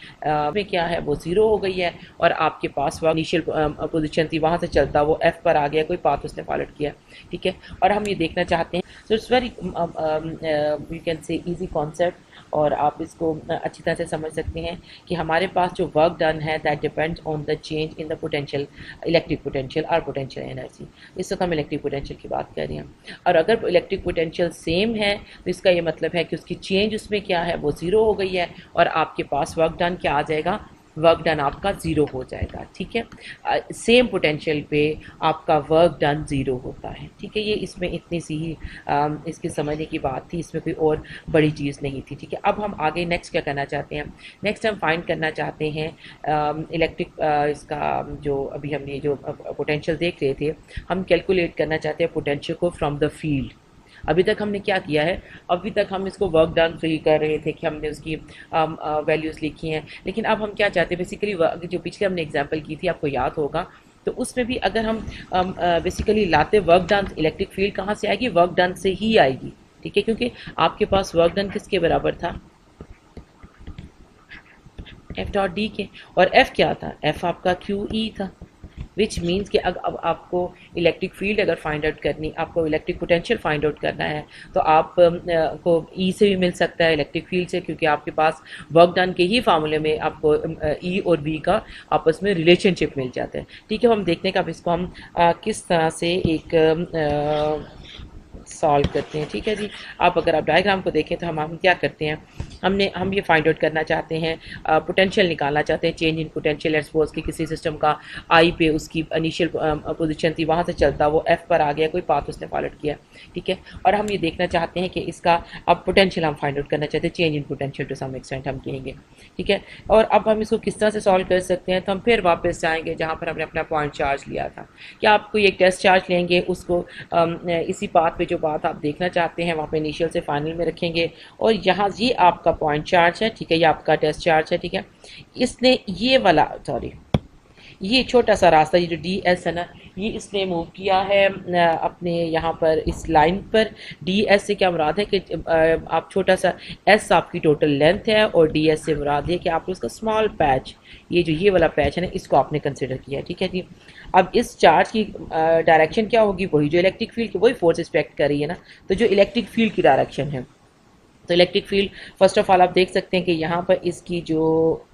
में क्या है वो ज़ीरो हो गई है और आपके पास वह इनिशियल पोजीशन थी वहाँ से चलता वो एफ़ पर आ गया, कोई पाथ उसने फॉलो किया, ठीक है। और हम ये देखना चाहते हैं, so it's very you can से ईजी कॉन्सेप्ट, और आप इसको अच्छी तरह से समझ सकते हैं कि हमारे पास जो वर्क डन है that depends on the change in the potential, electric potential और पोटेंशियल एनर्जी। इस वक्त हम इलेक्ट्रिक पोटेंशियल की बात कर रहे हैं। और अगर इलेक्ट्रिक पोटेंशियल सेम है तो इसका ये मतलब है कि उसकी चेंज उसमें क्या है वो ज़ीरो हो गई है और आपके पास वर्क डन क्या आ जाएगा, वर्क डन आपका ज़ीरो हो जाएगा, ठीक है। सेम पोटेंशियल पे आपका वर्क डन ज़ीरो होता है, ठीक है। ये इसमें इतनी सी ही इसकी समझने की बात थी, इसमें कोई और बड़ी चीज़ नहीं थी, ठीक है। अब हम आगे नेक्स्ट क्या करना चाहते हैं, नेक्स्ट हम फाइंड करना चाहते हैं इलेक्ट्रिक इसका जो अभी हमने जो पोटेंशियल देख रहे थे, हम कैलकुलेट करना चाहते हैं पोटेंशियल को फ्रॉम द फील्ड। अभी तक हमने क्या किया है, अभी तक हम इसको वर्क डन से ही कर रहे थे कि हमने उसकी वैल्यूज़ लिखी हैं, लेकिन अब हम क्या चाहते हैं बेसिकली जो पिछले हमने एग्जांपल की थी आपको याद होगा, तो उसमें भी अगर हम बेसिकली लाते वर्क डन, इलेक्ट्रिक फील्ड कहाँ से आएगी, वर्क डन से ही आएगी, ठीक है। क्योंकि आपके पास वर्क डन किसके बराबर था, एफ डॉट डी के, और एफ क्या था, एफ आपका क्यू ई था, विच मीन्स कि अब आपको इलेक्ट्रिक फील्ड अगर फाइंड आउट करनी, आपको इलेक्ट्रिक पोटेंशियल फाइंड आउट करना है तो आप को ई से भी मिल सकता है, इलेक्ट्रिक फील्ड से, क्योंकि आपके पास वर्क डन के ही फार्मूले में आपको ई और वी का आपस में रिलेशनशिप मिल जाता है, ठीक है। हम देखने का अब इसको हम किस तरह से एक सॉल्व करते हैं, ठीक है जी। अगर आप डायग्राम को देखें तो हम क्या करते हैं, हम ये फाइंड आउट करना चाहते हैं, पोटेंशियल निकालना चाहते हैं, change in potential. Let's suppose कि किसी सिस्टम का आई पे उसकी इनिशियल पोजीशन थी वहाँ से चलता वो एफ पर आ गया, कोई पाथ उसने फॉलो किया, ठीक है। और हम ये देखना चाहते हैं कि इसका अब पोटेंशियल हम फाइंड आउट करना चाहते हैं, change in potential to some extent हम कहेंगे, ठीक है। और अब हम इसको किस तरह से सॉल्व कर सकते हैं, तो हम फिर वापस जाएंगे जहाँ पर हमने अपना पॉइंट चार्ज लिया था, कि आप कोई एक टेस्ट चार्ज लेंगे, उसको इसी पाथ पे जो बात आप देखना चाहते हैं वहाँ पे इनिशियल से फाइनल में रखेंगे, और यहाँ ये आपका पॉइंट चार्ज है, ठीक है, ये आपका टेस्ट चार्ज है, ठीक है। इसने ये वाला ये छोटा सा रास्ता, ये जो डी एस है ना, ये इसने मूव किया है अपने यहाँ पर इस लाइन पर। डी एस से क्या मुराद है कि आप छोटा सा एस आपकी टोटल लेंथ है, और डी एस से मुराद है कि आपने उसका स्मॉल पैच, ये वाला पैच है ना, इसको आपने कंसिडर किया, ठीक है जी। अब इस चार्ज की डायरेक्शन क्या होगी, वही जो इलेक्ट्रिक फील्ड की वही फोर्स रिस्पेक्ट कर रही है ना, तो जो इलेक्ट्रिक फील्ड की डायरेक्शन है, तो electric field first of all आप देख सकते हैं कि यहाँ पर इसकी जो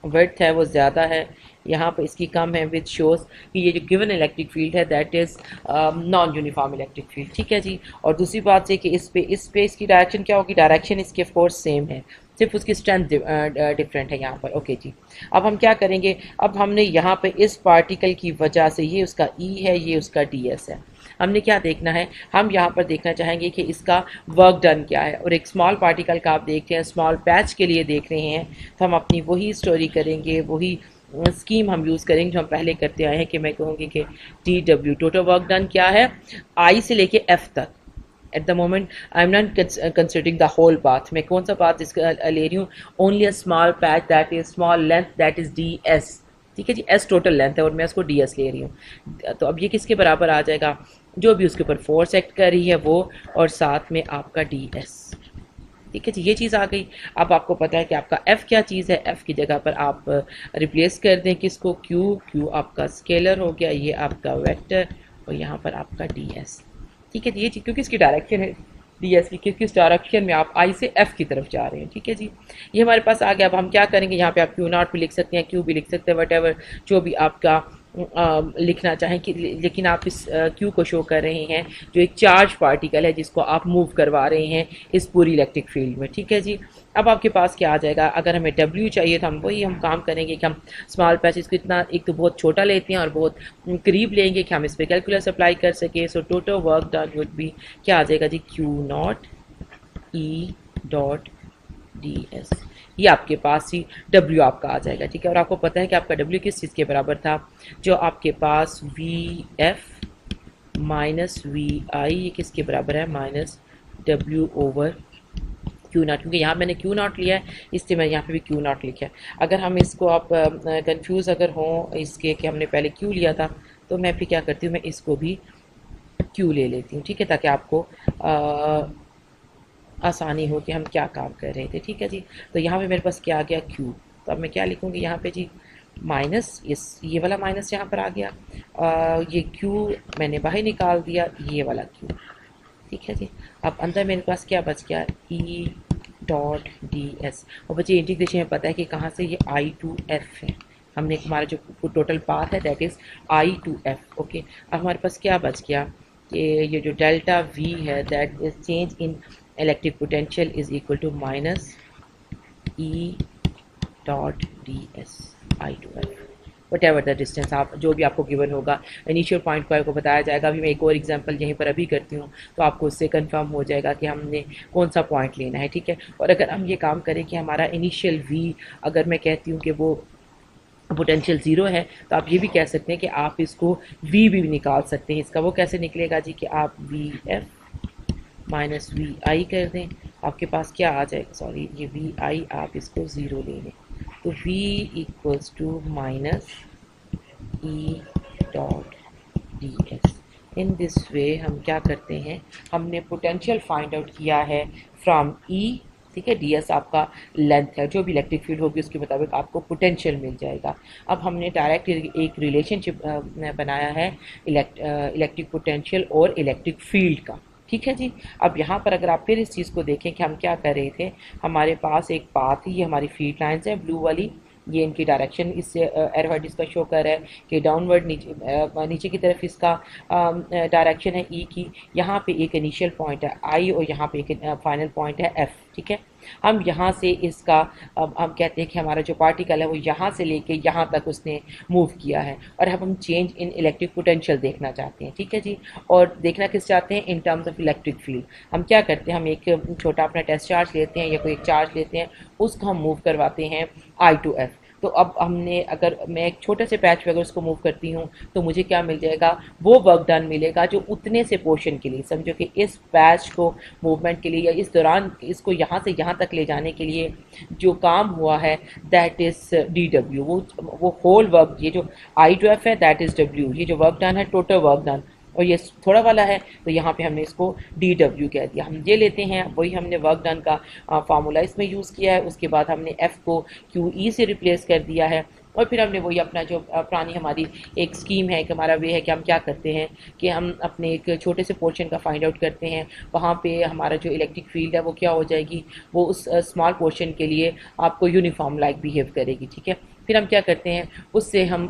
विड्थ है वो ज़्यादा है, यहाँ पर इसकी कम है, विच शोज़ कि ये जो गिवन इलेक्ट्रिक फील्ड है that is non uniform electric field, ठीक है जी। और दूसरी बात है कि इस पे इसकी डायरेक्शन क्या होगी, डायरेक्शन इसकी ऑफ कोर्स सेम है, सिर्फ उसकी स्ट्रेंथ डिफरेंट है यहाँ पर, ओके जी। अब हम क्या करेंगे, अब हमने यहाँ पे इस पार्टिकल की वजह से, ये उसका ई है, ये उसका डी एस है, हमने क्या देखना है, हम यहाँ पर देखना चाहेंगे कि इसका वर्क डन क्या है। और एक स्मॉल पार्टिकल का आप देख रहे हैं, स्मॉल पैच के लिए देख रहे हैं, तो हम अपनी वही स्टोरी करेंगे, वही स्कीम हम यूज़ करेंगे जो हम पहले करते आए हैं, कि मैं कहूँगी कि T W total work done क्या है, आई से लेके एफ तक। At the moment I am not considering the whole path, मैं कौन सा पाथ इसका ले रही हूँ, only a small patch that is small length that is D S, ठीक है जी। एस टोटल लेंथ है और मैं इसको डी एस ले रही हूँ, तो अब ये किसके बराबर आ जाएगा, जो भी उसके ऊपर फोर्स एक्ट कर रही है वो, और साथ में आपका डी एस, ठीक है जी। ये चीज़ आ गई। अब आपको पता है कि आपका एफ़ क्या चीज़ है, एफ़ की जगह पर आप रिप्लेस कर दें किसको, क्यू आपका स्केलर हो गया, ये आपका वेक्टर, और यहाँ पर आपका डी एस, ठीक है जी। ये चीज़ क्योंकि इसकी डायरेक्शन है डी एस की, किस डायरेक्शन में आप आई से एफ़ की तरफ जा रहे हैं, ठीक है जी। ये हमारे पास आ गया। अब हम क्या करेंगे, यहाँ पे आप क्यू नॉट भी लिख सकते हैं, क्यू भी लिख सकते हैं, वट एवर जो भी आपका लिखना चाहें कि, लेकिन आप इस क्यू को शो कर रहे हैं जो एक चार्ज पार्टिकल है जिसको आप मूव करवा रहे हैं इस पूरी इलेक्ट्रिक फील्ड में, ठीक है जी। अब आपके पास क्या आ जाएगा, अगर हमें W चाहिए तो हम वही हम काम करेंगे कि हम स्मॉल पैचेस को इतना एक तो बहुत छोटा लेते हैं और बहुत करीब लेंगे कि हम इस पर कैलकुलस अप्लाई कर सके। So total work done would be क्या आ जाएगा जी, Q0E.ds। ये आपके पास ही W आपका आ जाएगा, ठीक है। और आपको पता है कि आपका W किस चीज़ के बराबर था, जो आपके पास VF माइनस VI, ये किसके बराबर है, माइनस W/Q0, क्योंकि यहाँ मैंने Q0 लिया है इसलिए मैं यहाँ पे भी Q0 लिखा है। अगर हम इसको आप कंफ्यूज अगर हों इसके कि हमने पहले Q लिया था, तो मैं फिर क्या करती हूँ, मैं इसको भी Q ले लेती हूँ, ठीक है, ताकि आपको आसानी हो कि हम क्या काम कर रहे थे, ठीक है जी। तो यहाँ पे मेरे पास क्या आ गया, Q। तो अब मैं क्या लिखूँगी यहाँ पे जी, माइनस ये वाला माइनस यहाँ पर आ गया, ये Q मैंने बाहर निकाल दिया, ये वाला Q, ठीक है जी। अब अंदर मेरे पास क्या बच गया, E.ds। और बच्चे इंटीग्रेशन में पता है कि कहाँ से, ये I to F है, हमने हमारा जो टोटल पाथ है that is I to F, okay. अब हमारे पास क्या बच गया कि ये जो डेल्टा V है that is change in electric potential is equal to minus E.ds I to F, whatever the distance, आप जो भी आपको गिवन होगा इनिशियल पॉइंट को आपको बताया जाएगा। अभी मैं एक और एग्जांपल यहीं पर अभी करती हूँ तो आपको उससे कंफर्म हो जाएगा कि हमने कौन सा पॉइंट लेना है, ठीक है। और अगर हम ये काम करें कि हमारा इनिशियल V, अगर मैं कहती हूँ कि वो पोटेंशियल ज़ीरो है, तो आप ये भी कह सकते हैं कि आप इसको V भी निकाल सकते हैं। इसका वो कैसे निकलेगा जी, कि आप VF माइनस VI कर दें, आपके पास क्या आ जाएगा, सॉरी ये VI आप इसको ज़ीरो ले लें, तो V equals to minus E.ds। In this way हम क्या करते हैं, हमने पोटेंशियल फाइंड आउट किया है फ्रॉम E, ठीक है। ds आपका लेंथ है, जो भी इलेक्ट्रिक फील्ड होगी उसके मुताबिक आपको पोटेंशियल मिल जाएगा। अब हमने डायरेक्ट एक रिलेशनशिप बनाया है इलेक्ट्रिक पोटेंशियल और इलेक्ट्रिक फील्ड का, ठीक है जी। अब यहाँ पर अगर आप फिर इस चीज़ को देखें कि हम क्या कर रहे थे, हमारे पास एक पाथ ही, ये हमारी फील्ड लाइन्स है ब्लू वाली, ये इनकी डायरेक्शन इससे एरोहेड इसका शो कर रहा है कि डाउनवर्ड नीचे की तरफ इसका डायरेक्शन है ई की। यहाँ पे एक इनिशियल पॉइंट है आई और यहाँ पे एक फाइनल पॉइंट है एफ, ठीक है। हम यहाँ से इसका हम कहते हैं कि हमारा जो पार्टिकल है वो यहाँ से लेके यहाँ तक उसने मूव किया है, और अब हम चेंज इन इलेक्ट्रिक पोटेंशियल देखना चाहते हैं, ठीक है जी। और देखना किस चाहते हैं, in terms of electric field. हम क्या करते हैं, हम एक छोटा अपना टेस्ट चार्ज लेते हैं या कोई एक चार्ज लेते हैं, उसको हम मूव करवाते हैं I to F। तो अब हमने, अगर मैं एक छोटे से पैच पे अगर उसको मूव करती हूँ तो मुझे क्या मिल जाएगा, वो वर्क डन मिलेगा जो उतने से पोर्शन के लिए, समझो कि इस पैच को मूवमेंट के लिए या इस दौरान इसको यहाँ से यहाँ तक ले जाने के लिए जो काम हुआ है दैट इज़ DW। वो होल वर्क, ये जो I to F है दैट इज़ W, ये जो वर्क डन है टोटल वर्क डन, और ये थोड़ा वाला है तो यहाँ पे हमने इसको DW कह दिया। हम ये लेते हैं, वही हमने वर्क डन का फार्मूला इसमें यूज़ किया है, उसके बाद हमने F को QE से रिप्लेस कर दिया है, और फिर हमने वही अपना जो पुरानी हमारी एक स्कीम है कि हमारा वे है कि हम क्या करते हैं कि हम अपने एक छोटे से पोर्शन का फाइंड आउट करते हैं, वहाँ पे हमारा जो इलेक्ट्रिक फील्ड है वो क्या हो जाएगी, वो उस स्मॉल पोर्शन के लिए आपको यूनिफॉर्म लाइक बिहेव करेगी, ठीक है। फिर हम क्या करते हैं, उससे हम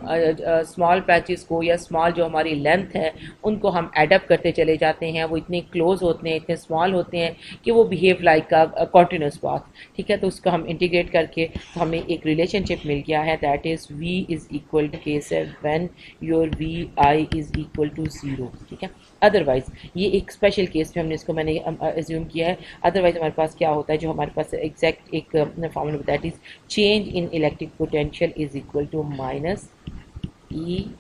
स्मॉल पैचेस को या स्मॉल जो हमारी लेंथ है उनको हम एडअप करते चले जाते हैं, वो इतने क्लोज होते हैं, इतने स्मॉल होते हैं कि वो behave like a continuous path, ठीक है। तो उसको हम इंटीग्रेट करके तो हमें एक रिलेशनशिप मिल गया है that is V is equal to case है when your VI is equal to 0, ठीक है। अदरवाइज़ ये एक स्पेशल केस में हमने इसको मैंने एज्यूम किया है, अदरवाइज़ हमारे पास क्या होता है, जो हमारे पास एग्जैक्ट एक formula that is change in electric potential is equal to minus E.ds,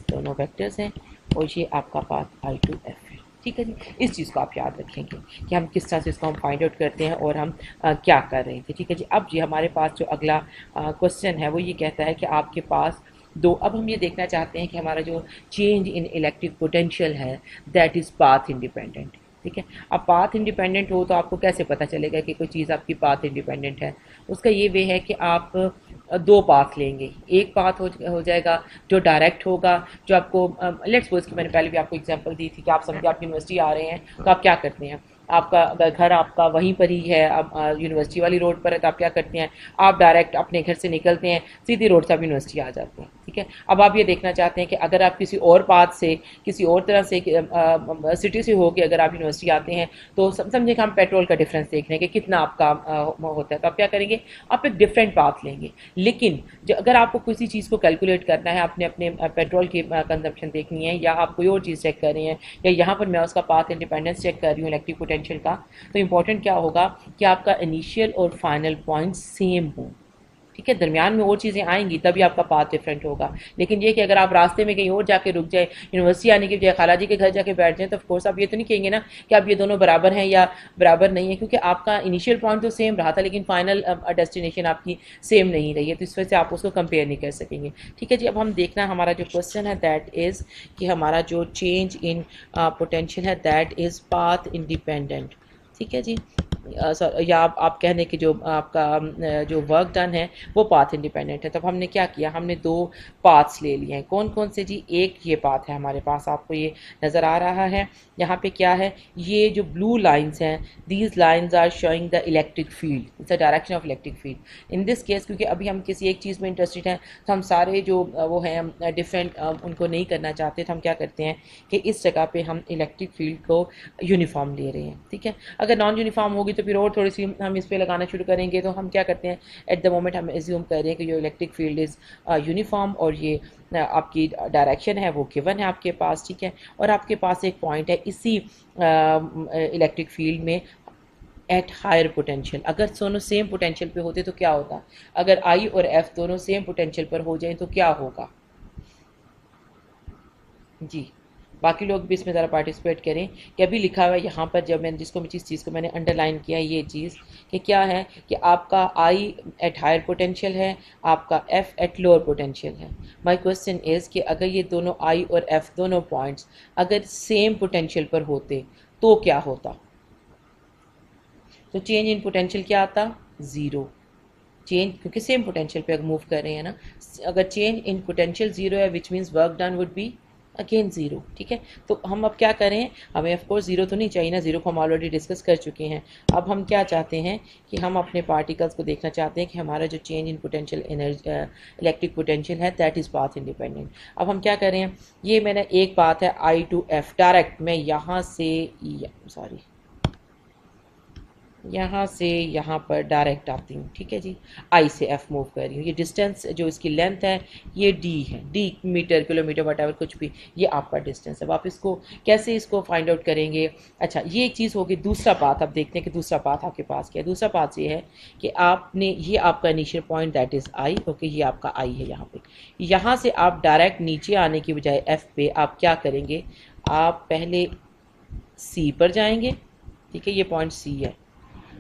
दोनों वेक्टर्स हैं और ये आपका पाथ I to F है, ठीक है जी। इस चीज़ को आप याद रखेंगे कि हम किस तरह से इसको हम फाइंड आउट करते हैं और हम क्या कर रहे थे, ठीक है जी। अब जी हमारे पास जो अगला क्वेश्चन है वो ये कहता है कि आपके पास दो, अब हम ये देखना चाहते हैं कि हमारा जो चेंज इन इलेक्ट्रिक पोटेंशियल है दैट इज़ पाथ इंडिपेंडेंट, ठीक है। अब पाथ इंडिपेंडेंट हो तो आपको कैसे पता चलेगा कि कोई चीज़ आपकी पाथ इंडिपेंडेंट है, उसका ये वे है कि आप दो पाथ लेंगे, एक पाथ हो जाएगा जो डायरेक्ट होगा, जो आपको लेट्स सपोज कि मैंने पहले भी आपको एग्जांपल दी थी कि आप समझे आप यूनिवर्सिटी आ रहे हैं तो आप क्या करते हैं, आपका अगर घर आपका वहीं पर ही है, अब यूनिवर्सिटी वाली रोड पर है, तो आप क्या करते हैं, आप डायरेक्ट अपने घर से निकलते हैं, सीधी रोड से आप यूनिवर्सिटी आ जाते हैं। ठीक है, अब आप ये देखना चाहते हैं कि अगर आप किसी और पाथ से, किसी और तरह से सिटी से होकर अगर आप यूनिवर्सिटी आते हैं, तो समझे कि हम पेट्रोल का डिफरेंस देख रहे हैं कि कितना आपका होता है, तो आप क्या करेंगे, आप एक डिफरेंट पाथ लेंगे। लेकिन जो अगर आपको किसी चीज़ को कैलकुलेट करना है, आपने अपने पेट्रोल की कंजप्शन देखनी है, या आप कोई और चीज़ चेक कर रहे हैं, या यहाँ पर मैं उसका पाथ इंडिपेंडेंस चेक कर रही हूँ इलेक्ट्रिक पोटेंशियल का, तो इंपॉर्टेंट क्या होगा कि आपका इनिशियल और फाइनल पॉइंट सेम हो। ठीक है, दरमियान में और चीज़ें आएंगी तभी आपका पाथ डिफरेंट होगा। लेकिन ये कि अगर आप रास्ते में कहीं और जाके रुक जाए, यूनिवर्सिटी आने की बजाय खाला जी के घर जाके बैठ जाए, तो ऑफकोर्स आप ये तो नहीं कहेंगे ना कि आप ये दोनों बराबर हैं या बराबर नहीं है, क्योंकि आपका इनिशियल पॉइंट तो सेम रहा था लेकिन फाइनल डेस्टिनेशन आपकी सेम नहीं रही है, तो इस वजह से आप उसको कंपेयर नहीं कर सकेंगे। ठीक है जी, अब हम देखना हमारा जो क्वेश्चन है दैट इज़ कि हमारा जो चेंज इन पोटेंशियल है दैट इज़ पाथ इंडिपेंडेंट। ठीक है जी, या आप कहने कि जो आपका जो वर्क डन है वो पाथ इंडिपेंडेंट है। तब हमने क्या किया, हमने दो पाथ्स ले लिए हैं। कौन कौन से जी, एक ये पाथ है हमारे पास, आपको ये नज़र आ रहा है यहाँ पे क्या है, ये जो ब्लू लाइंस हैं, these lines are showing the electric field, it's the direction of electric field. In this case क्योंकि अभी हम किसी एक चीज़ में इंटरेस्टेड हैं, तो हम सारे जो वो हैं डिफरेंट उनको नहीं करना चाहते, तो हम क्या करते हैं कि इस जगह पे हम इलेक्ट्रिक फील्ड को यूनिफॉर्म ले रहे हैं। ठीक है, अगर नॉन यूनिफॉर्म होगी तो फिर और थोड़ी सी हम इस पर लगाना शुरू करेंगे, तो हम क्या करते हैं, एट द मोमेंट हम एज्यूम कर रहे हैं कि जो इलेक्ट्रिक फील्ड इज़ यूनिफॉर्म, और ये आपकी डायरेक्शन है वो गिवन है आपके पास। ठीक है, और आपके पास एक पॉइंट है इसी इलेक्ट्रिक फील्ड में एट हायर पोटेंशियल। अगर दोनों सेम पोटेंशियल पे होते तो क्या होता, अगर आई और एफ दोनों सेम पोटेंशियल पर हो जाए तो क्या होगा जी। बाकी लोग भी इसमें ज़रा पार्टिसिपेट करें कि अभी लिखा हुआ है यहाँ पर, जब मैंने जिस चीज़ को मैंने अंडरलाइन किया ये चीज़ कि क्या है कि आपका आई एट हायर पोटेंशियल है, आपका एफ एट लोअर पोटेंशियल है। माय क्वेश्चन इज़ कि अगर ये दोनों आई और एफ दोनों पॉइंट्स अगर सेम पोटेंशियल पर होते तो क्या होता, तो चेंज इन पोटेंशियल क्या आता, ज़ीरो। चेंज क्योंकि सेम पोटेंशियल पे अगर मूव कर रहे हैं ना, अगर चेंज इन पोटेंशियल ज़ीरो है which means work done would be again zero. ठीक है, तो हम अब क्या करें, हमें ऑफ कोर्स ज़ीरो तो नहीं चाहिए ना, ज़ीरो को हम ऑलरेडी डिस्कस कर चुके हैं। अब हम क्या चाहते हैं कि हम अपने पार्टिकल्स को देखना चाहते हैं कि हमारा जो change in potential energy electric potential है दैट इज़ पाथ इंडिपेंडेंट। अब हम क्या करें, ये मैंने एक बात है आई टू एफ डायरेक्ट, मैं यहाँ से यहाँ से यहाँ पर डायरेक्ट आती हूँ। ठीक है जी, आई से एफ मूव कर रही हूँ, ये डिस्टेंस जो इसकी लेंथ है ये डी है, डी मीटर किलोमीटर वट कुछ भी, ये आपका डिस्टेंस है। आप इसको कैसे इसको फाइंड आउट करेंगे, अच्छा ये एक चीज़ होगी। दूसरा पाथ आप देखते हैं कि दूसरा पाथ आपके पास क्या है। दूसरा पाथ ये है कि आपने, ये आपका initial point that is I, okay ये आपका आई है यहाँ पे। यहाँ से आप डायरेक्ट नीचे आने की बजाय एफ पे आप क्या करेंगे, आप पहले सी पर जाएंगे। ठीक है, ये पॉइंट सी है,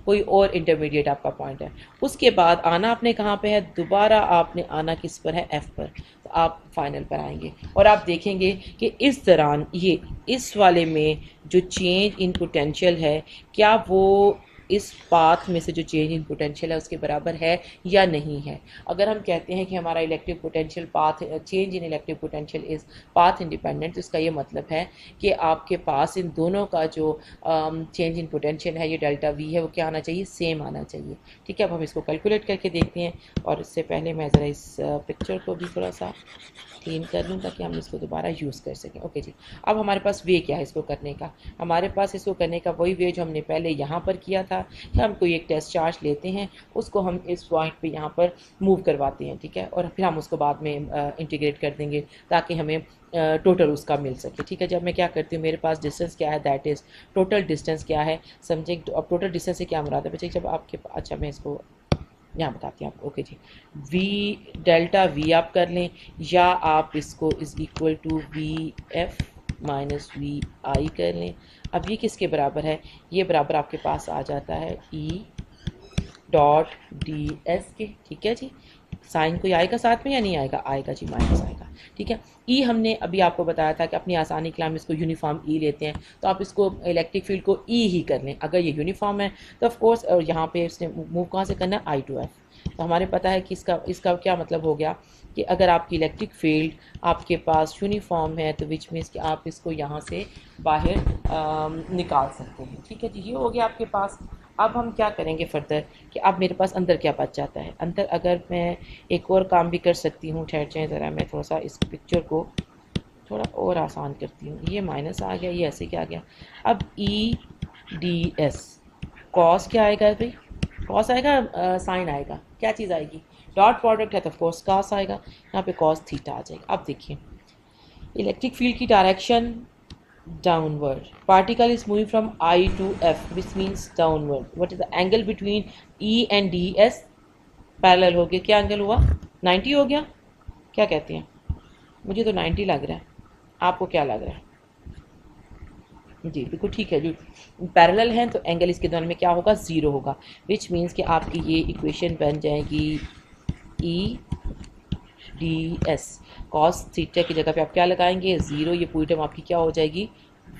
कोई और इंटरमीडिएट आपका पॉइंट है। उसके बाद आना आपने कहाँ पे है, दोबारा आपने आना किस पर है, एफ़ पर, तो आप फाइनल पर आएंगे और आप देखेंगे कि इस दौरान ये इस वाले में जो चेंज इन पोटेंशियल है क्या वो इस पाथ में से जो चेंज इन पोटेंशियल है उसके बराबर है या नहीं है। अगर हम कहते हैं कि हमारा electric potential path, change in electric potential is path independent, तो इसका ये मतलब है कि आपके पास इन दोनों का जो चेंज इन पोटेंशियल है, ये डेल्टा वी है, वो क्या आना चाहिए, सेम आना चाहिए। ठीक है, अब हम इसको कैलकुलेट करके देखते हैं, और इससे पहले मैं ज़रा इस पिक्चर को भी थोड़ा सा क्लीन कर लूँ ताकि हम इसको दोबारा यूज़ कर सकें। ओके जी, अब हमारे पास वे क्या है इसको करने का, हमारे पास इसको करने का वही वे जो हमने पहले यहाँ पर किया था कि हम कोई एक टेस्ट चार्ज लेते हैं, उसको हम इस पॉइंट पे यहाँ पर मूव करवाते हैं। ठीक है, और फिर हम उसको बाद में इंटीग्रेट कर देंगे ताकि हमें टोटल उसका मिल सके। ठीक है, जब मैं क्या करती हूँ, मेरे पास डिस्टेंस क्या है, दैट इज़ टोटल डिस्टेंस क्या है, समझे। अब टोटल डिस्टेंस से क्या मुराद है बच्चे, जब आपके, अच्छा मैं इसको यहाँ बताती हूँ आपको। ओके जी, वी डेल्टा वी आप कर लें, या आप इसको is equal to V F minus V I कर लें। अब ये किसके बराबर है, ये बराबर आपके पास आ जाता है ई डॉट डी एस के। ठीक है जी, साइन कोई आएगा साथ में या नहीं आएगा, आएगा जी, माइनस आएगा। ठीक है, ई हमने अभी आपको बताया था कि अपनी आसानी के लिए हम इसको यूनिफॉर्म ई लेते हैं, तो आप इसको इलेक्ट्रिक फील्ड को ई ही कर लें। अगर ये यूनिफॉर्म है तो ऑफ कोर्स, और यहाँ पे इसने मूव कहाँ से करना है, आई टू एफ। तो हमारे पता है कि इसका क्या मतलब हो गया कि अगर आपकी इलेक्ट्रिक फील्ड आपके पास यूनिफॉर्म है तो विच मीन्स कि आप इसको यहाँ से बाहर निकाल सकते हैं। ठीक है जी, ये हो गया आपके पास। अब हम क्या करेंगे फर्दर कि अब मेरे पास अंदर क्या बच जाता है। अंदर अगर मैं एक और काम भी कर सकती हूँ, ठहर जाए ज़रा, मैं थोड़ा सा इस पिक्चर को थोड़ा और आसान करती हूँ। ये माइनस आ गया, ये ऐसे क्या आ गया। अब ई डी एस कॉस क्या आएगा भाई, कॉस आएगा, साइन आएगा, क्या चीज़ आएगी, डॉट प्रोडक्ट है तो ऑफकोर्स कॉस आएगा, यहाँ पे कॉस थीटा आ जाएगा। अब देखिए इलेक्ट्रिक फील्ड की direction downward, particle is moving from I to F which means downward. What is the angle between E and DS? Parallel हो गया, क्या एंगल हुआ, 90 हो गया, क्या कहते हैं, मुझे तो 90 लग रहा है, आपको क्या लग रहा है। जी बिल्कुल ठीक है, जो पैरेलल हैं तो एंगल इसके दोनों में क्या होगा, ज़ीरो होगा, विच मीन्स कि आपकी ये इक्वेशन बन जाएगी ई डी एस कॉस थीटा की जगह पे आप क्या लगाएंगे, ज़ीरो, ये पूरी टर्म आपकी क्या हो जाएगी,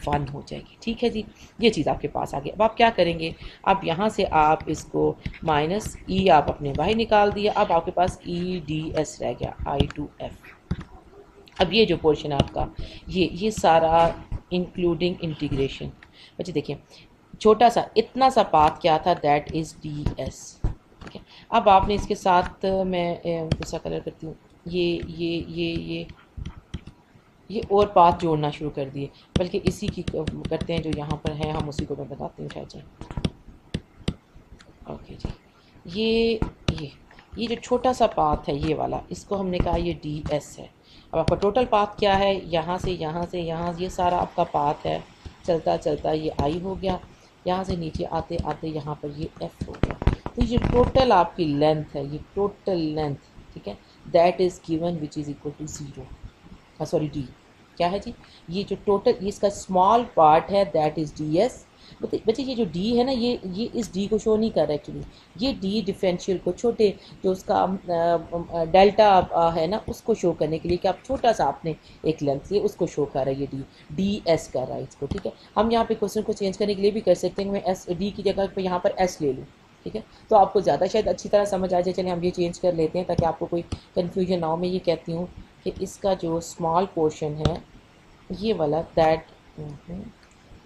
1 हो जाएगी। ठीक है जी, ये चीज़ आपके पास आ गई। अब आप क्या करेंगे, अब यहाँ से आप इसको माइनस ई आप अपने बाहर निकाल दिया, अब आपके पास ई डी एस रह गया, आई टू एफ। अब ये जो पोर्शन है आपका, ये सारा इंक्लूडिंग इंटीग्रेशन, बच्चे देखिए छोटा सा इतना सा पाथ क्या था, दैट इज़ डी एस। ठीक है, अब आपने इसके साथ मैं दूसरा कलर करती हूँ, ये और पाथ जोड़ना शुरू कर दिए, बल्कि इसी की करते हैं जो यहाँ पर है, हम उसी को मैं बताती हूँ शायद। ओके जी, ये जो छोटा सा पाथ है ये वाला, इसको हमने कहा ये डी एस है। अब आपका टोटल पाथ क्या है, यहाँ से यहाँ, ये सारा आपका पाथ है, चलता चलता ये आई हो गया, यहाँ से नीचे आते आते यहाँ पर ये एफ हो गया। तो ये टोटल आपकी लेंथ है, ये टोटल लेंथ, ठीक है, that is given which is equal to 0, sorry D, क्या है जी, ये जो टोटल इसका स्मॉल पार्ट है दैट इज़ डी एस। बच्चे ये जो डी है ना, ये इस डी को शो नहीं कर रहा एक्चुअली, ये डी डिफरेंशियल को, छोटे जो उसका डेल्टा है ना, उसको शो करने के लिए कि आप छोटा सा आपने एक लेंथ लिए उसको शो कर रहा है, ये डी एस कर रहा है इसको। ठीक है, हम यहाँ पे क्वेश्चन को चेंज करने के लिए भी कर सकते हैं, मैं एस डी की जगह पे यहाँ पर एस ले लूँ। ठीक है, तो आपको ज़्यादा शायद अच्छी तरह समझ आ जाए। चलिए हम ये चेंज कर लेते हैं ताकि आपको कोई कन्फ्यूजन ना हो। मैं ये कहती हूँ कि इसका जो स्मॉल पोर्शन है ये वाला,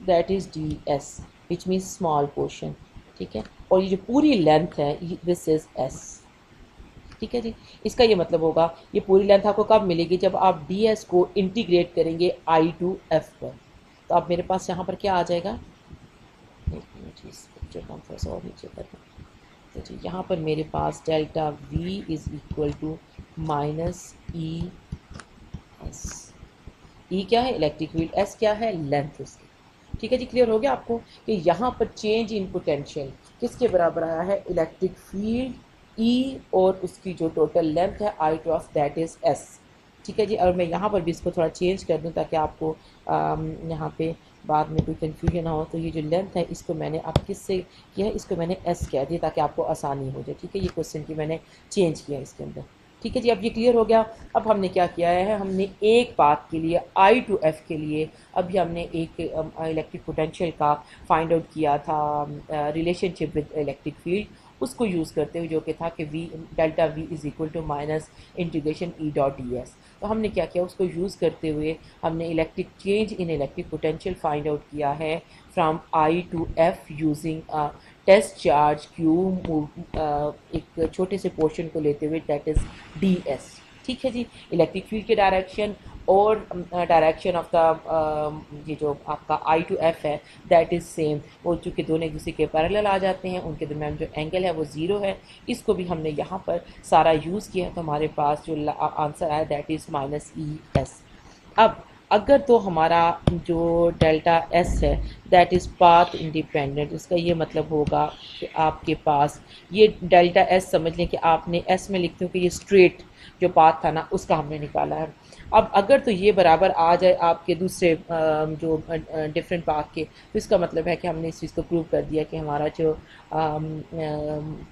that is D S which means small portion. ठीक है, और ये जो पूरी लेंथ है दिस इज़ एस। ठीक है जी, इसका ये मतलब होगा ये पूरी लेंथ आपको कब मिलेगी, जब आप डी एस को इंटीग्रेट करेंगे आई टू एफ पर। तो अब मेरे पास यहाँ पर क्या आ जाएगा, एक मिनट इस पिक्चर को हम थोड़ा सा और नीचे कर दें। तो जी यहाँ पर मेरे पास delta V is equal to minus E S. E क्या है, इलेक्ट्रिक फील्ड, एस क्या है, लेंथ उसकी। ठीक है जी, क्लियर हो गया आपको कि यहाँ पर चेंज इन पोटेंशियल किसके बराबर आया है, इलेक्ट्रिक फील्ड ई और उसकी जो टोटल लेंथ है I to of that is S. ठीक है जी, और मैं यहाँ पर भी इसको थोड़ा चेंज कर दूँ ताकि आपको यहाँ पे बाद में कोई कन्फ्यूजन ना हो। तो ये जो लेंथ है इसको मैंने अब किससे किया है, इसको मैंने एस कह दिया ताकि आपको आसानी हो जाए। ठीक है, ये क्वेश्चन की मैंने चेंज किया इसके अंदर। ठीक है जी, अब ये क्लियर हो गया। अब हमने क्या किया है, हमने एक पाथ के लिए आई टू एफ के लिए अभी हमने एक इलेक्ट्रिक पोटेंशियल का फाइंड आउट किया था, रिलेशनशिप विद इलेक्ट्रिक फील्ड, उसको यूज़ करते हुए, जो कि था कि V delta V is equal to minus integration E dot D S. तो हमने क्या किया, उसको यूज़ करते हुए हमने electric change in electric potential find out किया है from I to F using test charge Q एक छोटे से पोर्शन को लेते हुए, दैट इज़ डी एस। ठीक है जी, इलेक्ट्रिक फील्ड के डायरेक्शन और डायरेक्शन ऑफ द ये जो आपका आई टू एफ है दैट इज़ सेम, वो चूँकि दोनों एक दूसरे के पैरेलल आ जाते हैं, उनके दरमियान जो एंगल है वो ज़ीरो है। इसको भी हमने यहाँ पर सारा यूज़ किया, तो हमारे पास जो आंसर आया that is minus E S. अब अगर तो हमारा जो डेल्टा एस है दैट इज़ पाथ इंडिपेंडेंट, इसका ये मतलब होगा कि आपके पास ये डेल्टा एस समझ लें कि आपने एस में लिखते हो कि ये स्ट्रेट जो पाथ था ना उसका हमने निकाला है। अब अगर तो ये बराबर आ जाए आपके दूसरे जो डिफरेंट पाथ के, तो इसका मतलब है कि हमने इस चीज़ को प्रूव कर दिया कि हमारा जो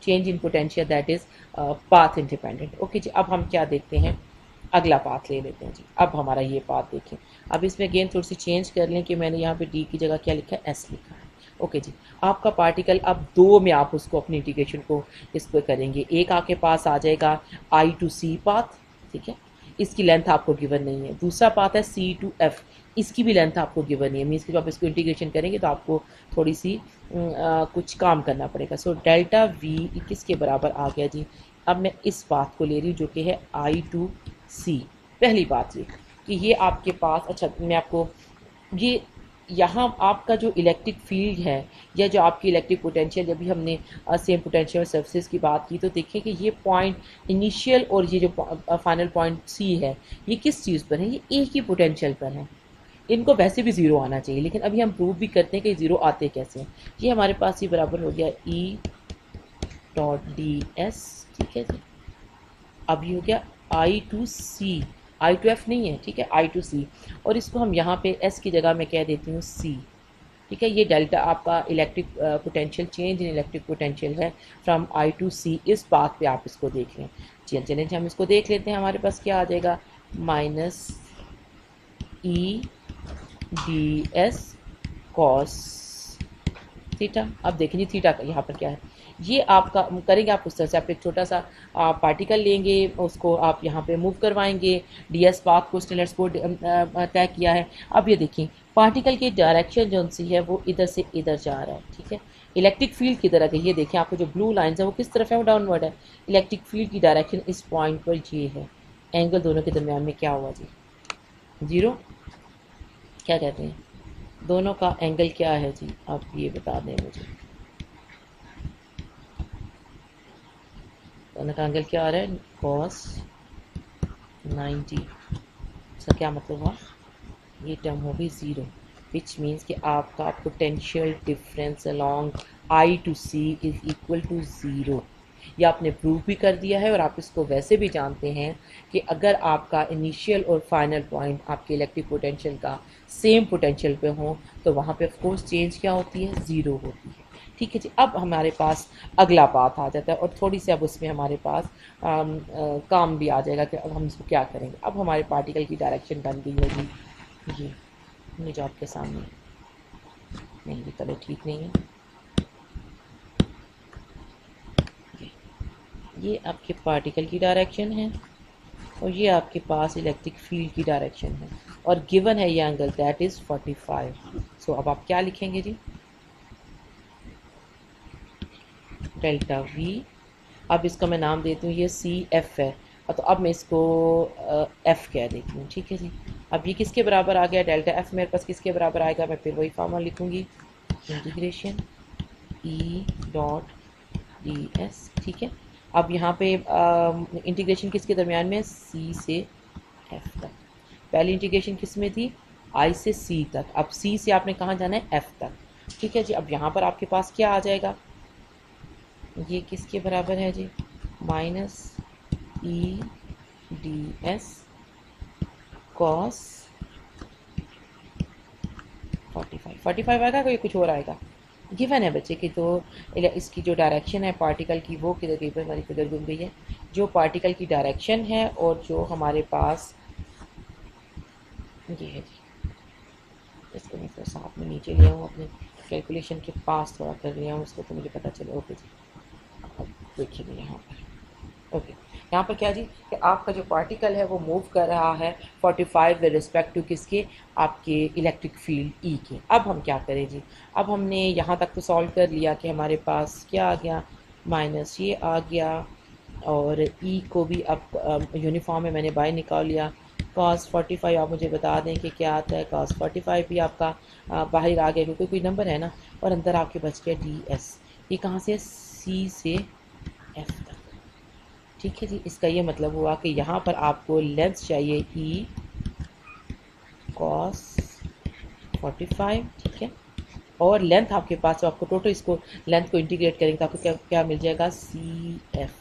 change in potential that is path independent. Okay जी, अब हम क्या देखते हैं, अगला पाथ ले लेते हैं जी। अब हमारा ये पाथ देखें, अब इसमें अगेन थोड़ी सी चेंज कर लें कि मैंने यहाँ पे डी की जगह क्या लिखा है, एस लिखा है। ओके जी, आपका पार्टिकल अब दो में आप उसको अपनी इंटीग्रेशन को इसको करेंगे। एक आपके पास आ जाएगा I to C पाथ, ठीक है, इसकी लेंथ आपको गिवन नहीं है। दूसरा पाथ है C to F, इसकी भी लेंथ आपको गिवन नहीं है। मीन्स कि जब आप इसको इंटीग्रेशन करेंगे तो आपको थोड़ी सी कुछ काम करना पड़ेगा। सो डेल्टा V किसके बराबर आ गया जी? अब मैं इस पाथ को ले रही हूँ जो कि है I to C। पहली बात ये कि ये आपके पास, अच्छा मैं आपको ये यहाँ आपका जो इलेक्ट्रिक फील्ड है या जो आपकी इलेक्ट्रिक पोटेंशियल, जब भी हमने सेम पोटेंशियल सर्फेस की बात की तो देखिए कि ये पॉइंट इनिशियल और ये जो फाइनल पॉइंट सी है ये किस चीज़ पर है? ये एक ही पोटेंशियल पर है। इनको वैसे भी ज़ीरो आना चाहिए, लेकिन अभी हम प्रूव भी करते हैं कि ज़ीरो आते कैसे हैं। ये हमारे पास ये बराबर हो गया E डॉट डी एस, ठीक है जी। अब ये हो गया I to C, I to F नहीं है, ठीक है, I to C, और इसको हम यहाँ पे S की जगह में कह देती हूँ C, ठीक है। ये डेल्टा आपका electric potential, change in electric potential है फ्रॉम I to C। इस बात पे आप इसको देख लें। चलें हम इसको देख लेते हैं। हमारे पास क्या आ जाएगा? Minus E D S cos theta. अब देखेंगे थीटा का यहाँ पर क्या है, ये आपका करेंगे आप उस तरह से। आप एक छोटा सा पार्टिकल लेंगे, उसको आप यहाँ पे मूव करवाएंगे, डीएस पाथ को स्टेलर्स को तय किया है। अब ये देखिए पार्टिकल की डायरेक्शन जो सी है वो इधर से इधर जा रहा है, ठीक है। इलेक्ट्रिक फील्ड की तरह ये देखिए, आपको जो ब्लू लाइन्स है वो किस तरफ है? वो डाउनवर्ड है। इलेक्ट्रिक फील्ड की डायरेक्शन इस पॉइंट पर ये है। एंगल दोनों के दरमियान में क्या हुआ जी? ज़ीरो। क्या कहते हैं, दोनों का एंगल क्या है जी? आप ये बता दें मुझे। दोनों का एंगल क्या आ रहा है? कॉस 90। इसका क्या मतलब हुआ? ये टर्म होगी ज़ीरो, विच मीन्स कि आपका potential difference along I to C is equal to zero. ये आपने प्रूव भी कर दिया है और आप इसको वैसे भी जानते हैं कि अगर आपका इनिशियल और फाइनल पॉइंट आपके इलेक्ट्रिक पोटेंशियल का सेम पोटेंशियल पे हो तो वहाँ पे ऑफ कोर्स चेंज क्या होती है? ज़ीरो होती है, ठीक है जी। अब हमारे पास अगला पाथ आ जाता है और थोड़ी सी अब उसमें हमारे पास काम भी आ जाएगा कि अब हम इसको क्या करेंगे। अब हमारे पार्टिकल की डायरेक्शन बन गई होगी ये, मुझे आपके सामने नहीं, ये कलर ठीक नहीं है। ये आपके पार्टिकल की डायरेक्शन है और ये आपके पास इलेक्ट्रिक फील्ड की डायरेक्शन है और गिवन है ये एंगल दैट इज़ 45। सो अब आप क्या लिखेंगे जी? Delta we. अब इसका मैं नाम देती हूँ, ये सी एफ है, तो अब मैं इसको एफ कह देती हूँ, ठीक है जी। अब ये किसके बराबर आ गया? डेल्टा एफ मेरे पास किसके बराबर आएगा? मैं फिर वही फॉर्मूला लिखूँगी, integration E dot D S, ठीक है। अब यहाँ पे इंटीग्रेशन किसके दरमियान में? सी से एफ तक। पहली इंटीग्रेशन किस में थी? आई से सी तक। अब सी से आपने कहाँ जाना है? एफ तक, ठीक है जी। अब यहाँ पर आपके पास क्या आ जाएगा? ये किसके बराबर है जी? Minus E D S cos 45 आएगा, कोई कुछ और आएगा? गिवन है बच्चे की, तो इसकी जो डायरेक्शन है पार्टिकल की वो किधर गई? हमारी किधर घूम गई है? जो पार्टिकल की डायरेक्शन है और जो हमारे पास ये है जी, इसको मैं फिर साथ में नीचे लिया हूँ, अपने कैलकुलेशन के पास थोड़ा कर लिया हूँ उसको, तो मुझे पता चले। ओके जी, अब देखिए यहाँ पर, ओके यहाँ पर क्या जी कि आपका जो पार्टिकल है वो मूव कर रहा है 45 विद रिस्पेक्ट टू किसके? आपके इलेक्ट्रिक फील्ड ई के। अब हम क्या करें जी? अब हमने यहाँ तक तो सॉल्व कर लिया कि हमारे पास क्या आ गया? माइनस ये आ गया और ई को भी अब यूनिफॉर्म में मैंने बाय निकाल लिया। cos 45 आप मुझे बता दें कि क्या आता है? cos 45 भी आपका बाहर आ गया क्योंकि कोई नंबर है ना, और अंदर आपके बच गया डी एस। ये कहाँ से? सी से एफ तक, ठीक है जी। इसका ये मतलब हुआ कि यहाँ पर आपको लेंथ चाहिए ई cos 45, ठीक है, और लेंथ आपके पास, तो आपको टोटल इसको लेंथ को इंटीग्रेट करेंगे तो आपको क्या क्या मिल जाएगा? सी एफ,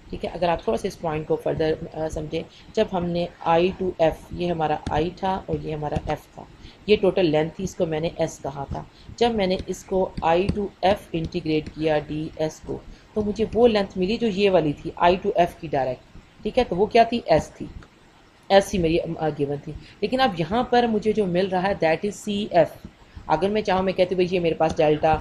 ठीक है। अगर आप थोड़ा सा इस पॉइंट को फर्दर समझें, जब हमने आई टू एफ, ये हमारा आई था और ये हमारा एफ था, ये टोटल लेंथ थी, इसको मैंने एस कहा था। जब मैंने इसको आई टू एफ इंटीग्रेट किया डी एस को, तो मुझे वो लेंथ मिली जो ये वाली थी आई टू एफ की डायरेक्ट, ठीक है। तो वो क्या थी? एस थी, एस ही मेरी गिवन थी। लेकिन अब यहाँ पर मुझे जो मिल रहा है दैट इज़ सी एफ। अगर मैं चाहूँ, मैं कहती हूँ भाई ये मेरे पास डेल्टा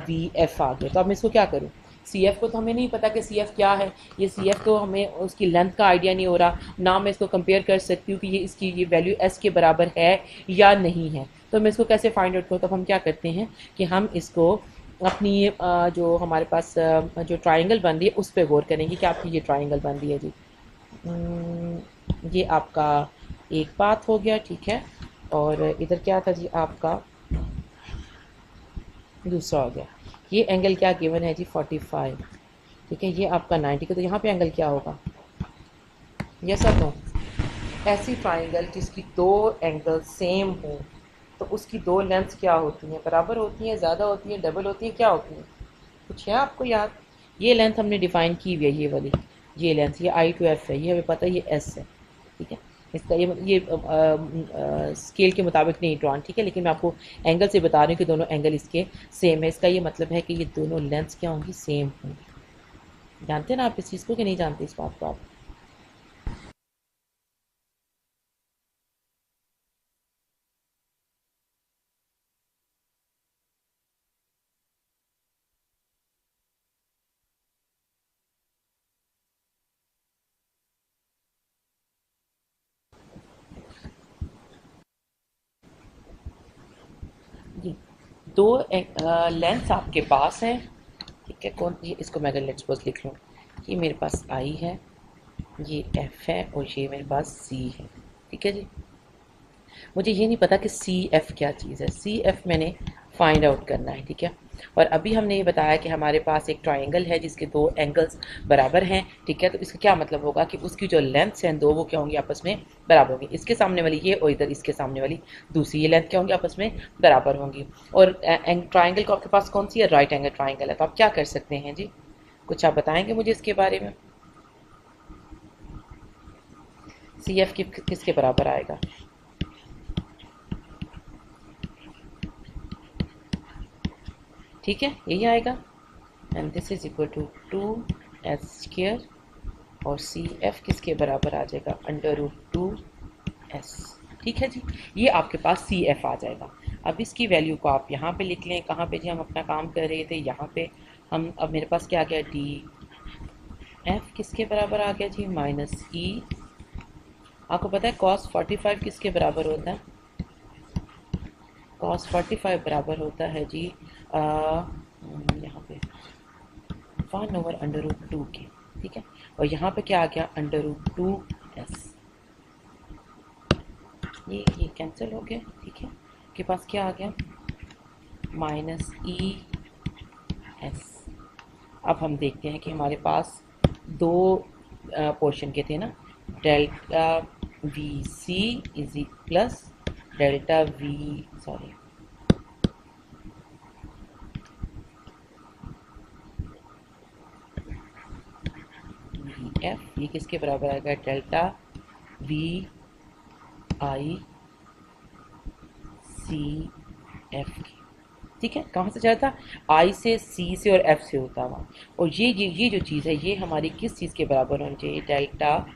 वी एफ आ गया, तो अब मैं इसको क्या करूँ? सी एफ को तो हमें नहीं पता कि सी एफ क्या है, ये सी एफ तो हमें उसकी लेंथ का आइडिया नहीं हो रहा, ना मैं इसको कंपेयर कर सकती हूँ कि ये इसकी ये वैल्यू एस के बराबर है या नहीं है। तो मैं इसको कैसे फाइंड आउट करूँ? तब हम क्या करते हैं कि हम इसको अपनी जो हमारे पास जो ट्राइंगल बन रही है उस पर गौर करेंगे कि आपकी ये ट्राइंगल बन रही है जी। ये आपका एक पाथ हो गया, ठीक है, और इधर क्या था जी आपका दूसरा हो गया। ये एंगल क्या गिवन है जी 45, ठीक है, ये आपका 90 का, तो यहाँ पे एंगल क्या होगा? यस और नो? ऐसी ट्राइंगल जिसकी दो एंगल सेम हो तो उसकी दो लेंथ्स क्या होती हैं? बराबर होती हैं, ज़्यादा होती हैं, डबल होती हैं, क्या होती हैं? कुछ है आपको याद? ये लेंथ हमने डिफाइन की हुई है, ये वाली, ये लेंथ, ये आई टू एफ है, ये हमें पता है ये एस है, ठीक है। इसका ये स्केल के मुताबिक नहीं ड्रॉन, ठीक है, लेकिन मैं आपको एंगल से बता रही हूँ कि दोनों एंगल इसके सेम है। इसका ये मतलब है कि ये दोनों लेंथ्स क्या होंगी? सेम होंगी। जानते हैं ना आप इस चीज़ को कि नहीं जानते इस बात को आप? जी, दो लेंस आपके पास हैं, ठीक है, कौन ये, इसको मैं अगर लेट्स सपोज लिख लूँ, ये मेरे पास आई है, ये एफ है, और ये मेरे पास सी है, ठीक है जी। मुझे ये नहीं पता कि सी एफ क्या चीज़ है, सी एफ मैंने फाइंड आउट करना है, ठीक है। और अभी हमने ये बताया कि हमारे पास एक ट्राइंगल है जिसके दो एंगल्स बराबर हैं, ठीक है, तो इसका क्या मतलब होगा कि उसकी जो लेंथ्स हैं दो, वो क्या होंगी? आपस में बराबर होंगी। इसके सामने वाली ये और इधर इसके सामने वाली दूसरी ये लेंथ क्या होंगी? आपस में बराबर होंगी। और ट्राइंगल को आपके पास कौन सी है? राइट एंगल ट्राइंगल है। तो आप क्या कर सकते हैं जी? कुछ आप बताएंगे मुझे इसके बारे में? सी एफ किसके बराबर आएगा? ठीक है, यही आएगा, and this is equal to 2s², और सी एफ किसके बराबर आ जाएगा? √2s, ठीक है जी। ये आपके पास सी एफ आ जाएगा। अब इसकी वैल्यू को आप यहाँ पे लिख लें, कहाँ पे जी हम अपना काम कर रहे थे, यहाँ पे हम, अब मेरे पास क्या आ गया? डी एफ किसके बराबर आ गया जी? -e। आपको पता है cos 45 किसके बराबर होता है? cos 45 बराबर होता है जी यहाँ पे 1/√2 के, ठीक है, और यहाँ पे क्या आ गया? √2s। ये कैंसिल हो गया, ठीक है, आपके पास क्या आ गया? -e_s। अब हम देखते हैं कि हमारे पास दो पोर्शन के थे ना, delta V C is plus delta V, sorry, V F, ये किसके बराबर आएगा? Delta V I C F की, ठीक है। कहाँ से चला था? आई से, सी से और एफ से होता हुआ। और ये जो चीज़ है ये हमारी किस चीज़ के बराबर होनी चाहिए? Delta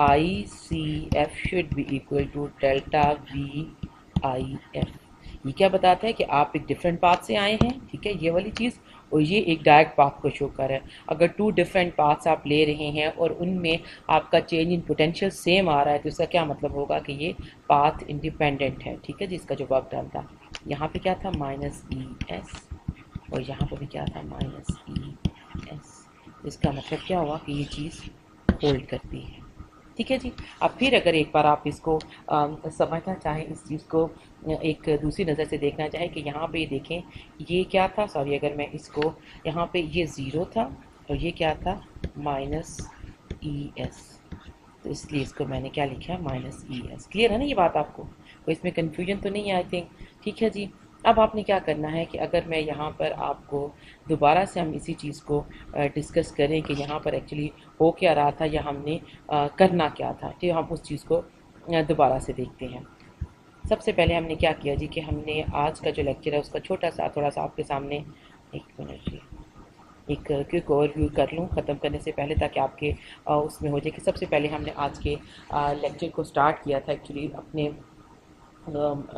I C F should be equal to delta V I F. ये क्या बताता है कि आप एक डिफरेंट पाथ से आए हैं, ठीक है, ये वाली चीज़, और ये एक डायरेक्ट पाथ को शो कर रहा है। अगर टू डिफरेंट पाथ्स आप ले रहे हैं और उनमें आपका चेंज इन पोटेंशियल सेम आ रहा है, तो इसका क्या मतलब होगा कि ये पाथ इंडिपेंडेंट है, ठीक है, जिसका जो वर्क डन था, यहाँ पे क्या था? -es, और यहाँ पे भी क्या था? -es। इसका मतलब क्या हुआ कि ये चीज़ होल्ड करती है, ठीक है जी। अब फिर अगर एक बार आप इसको समझना चाहें, इस चीज़ को एक दूसरी नज़र से देखना चाहें कि यहाँ पे देखें ये क्या था, सॉरी, अगर मैं इसको यहाँ पे, ये ज़ीरो था और ये क्या था? -es, तो इसलिए इसको मैंने क्या लिखा है? -es। क्लियर है ना ये बात आपको? तो इसमें कन्फ्यूजन तो नहीं है आई थिंक, ठीक है जी। अब आपने क्या करना है कि अगर मैं यहाँ पर आपको दोबारा से हम इसी चीज़ को डिस्कस करें कि यहाँ पर एक्चुअली हो क्या रहा था या हमने करना क्या था, ठीक है, हम उस चीज़ को दोबारा से देखते हैं। सबसे पहले हमने क्या किया जी कि हमने आज का जो लेक्चर है उसका छोटा सा थोड़ा सा आपके सामने, एक मिनट जी, एक क्विक ओवरव्यू कर लूँ ख़त्म करने से पहले, ताकि आपके उसमें हो जाए कि सबसे पहले हमने आज के लेक्चर को स्टार्ट किया था एक्चुअली अपने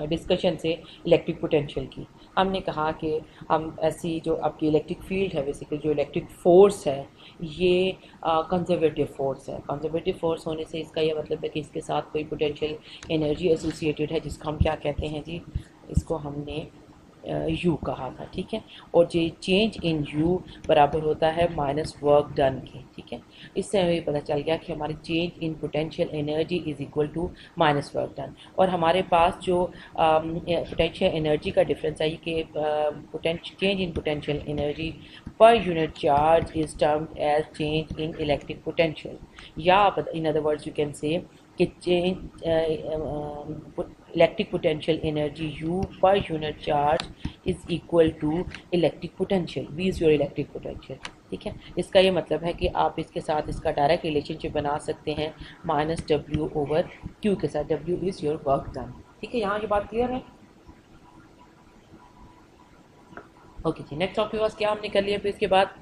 डिस्कशन से इलेक्ट्रिक पोटेंशियल की। हमने कहा कि हम ऐसी जो आपकी इलेक्ट्रिक फील्ड है, बेसिकली जो इलेक्ट्रिक फोर्स है, ये कंजर्वेटिव फोर्स है। कंजर्वेटिव फोर्स होने से इसका ये मतलब है कि इसके साथ कोई पोटेंशियल एनर्जी एसोसिएटेड है, जिसको हम क्या कहते हैं जी, इसको हमने यू कहा था, ठीक है। और जो चेंज इन यू बराबर होता है माइनस वर्क डन के, ठीक है। इससे हमें पता चल गया कि हमारी change in potential energy is equal to minus work done. और हमारे पास जो पोटेंशियल एनर्जी का डिफरेंस है कि change in potential energy per unit charge is termed as change in electric potential, या in other words you can say कि change electric potential energy U per unit charge is equal to electric potential, V is your electric potential, ठीक है। इसका ये मतलब है कि आप इसके साथ इसका डायरेक्ट रिलेशनशिप बना सकते हैं माइनस W ओवर Q के साथ। W is your work done, ठीक है। यहाँ ये बात क्लियर है? ओके जी, नेक्स्ट आपके पास क्या हमने कर लिया। फिर इसके बाद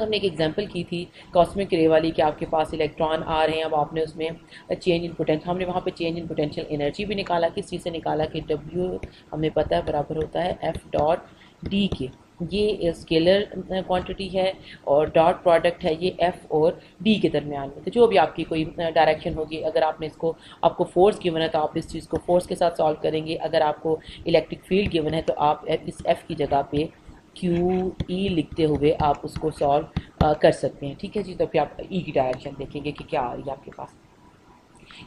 हमने एक एग्जांपल की थी कॉस्मिक रे वाली कि आपके पास इलेक्ट्रॉन आ रहे हैं, अब आपने उसमें चेंज इन पोटेंशियल, हमने वहाँ पे चेंज इन पोटेंशियल एनर्जी भी निकाला। किस चीज़ से निकाला कि W हमें पता है बराबर होता है F डॉट D के। ये स्केलर क्वांटिटी है और डॉट प्रोडक्ट है ये F और D के दरमियान में। तो जो भी आपकी कोई डायरेक्शन होगी, अगर आपने इसको, आपको फोर्स गिवन है तो आप इस चीज़ को फोर्स के साथ सॉल्व करेंगे। अगर आपको इलेक्ट्रिक फील्ड गिवन है तो आप इस F की जगह पे QE लिखते हुए आप उसको सॉल्व कर सकते हैं, ठीक है जी। तो फिर आप E की डायरेक्शन देखेंगे कि क्या आ रही है आपके पास।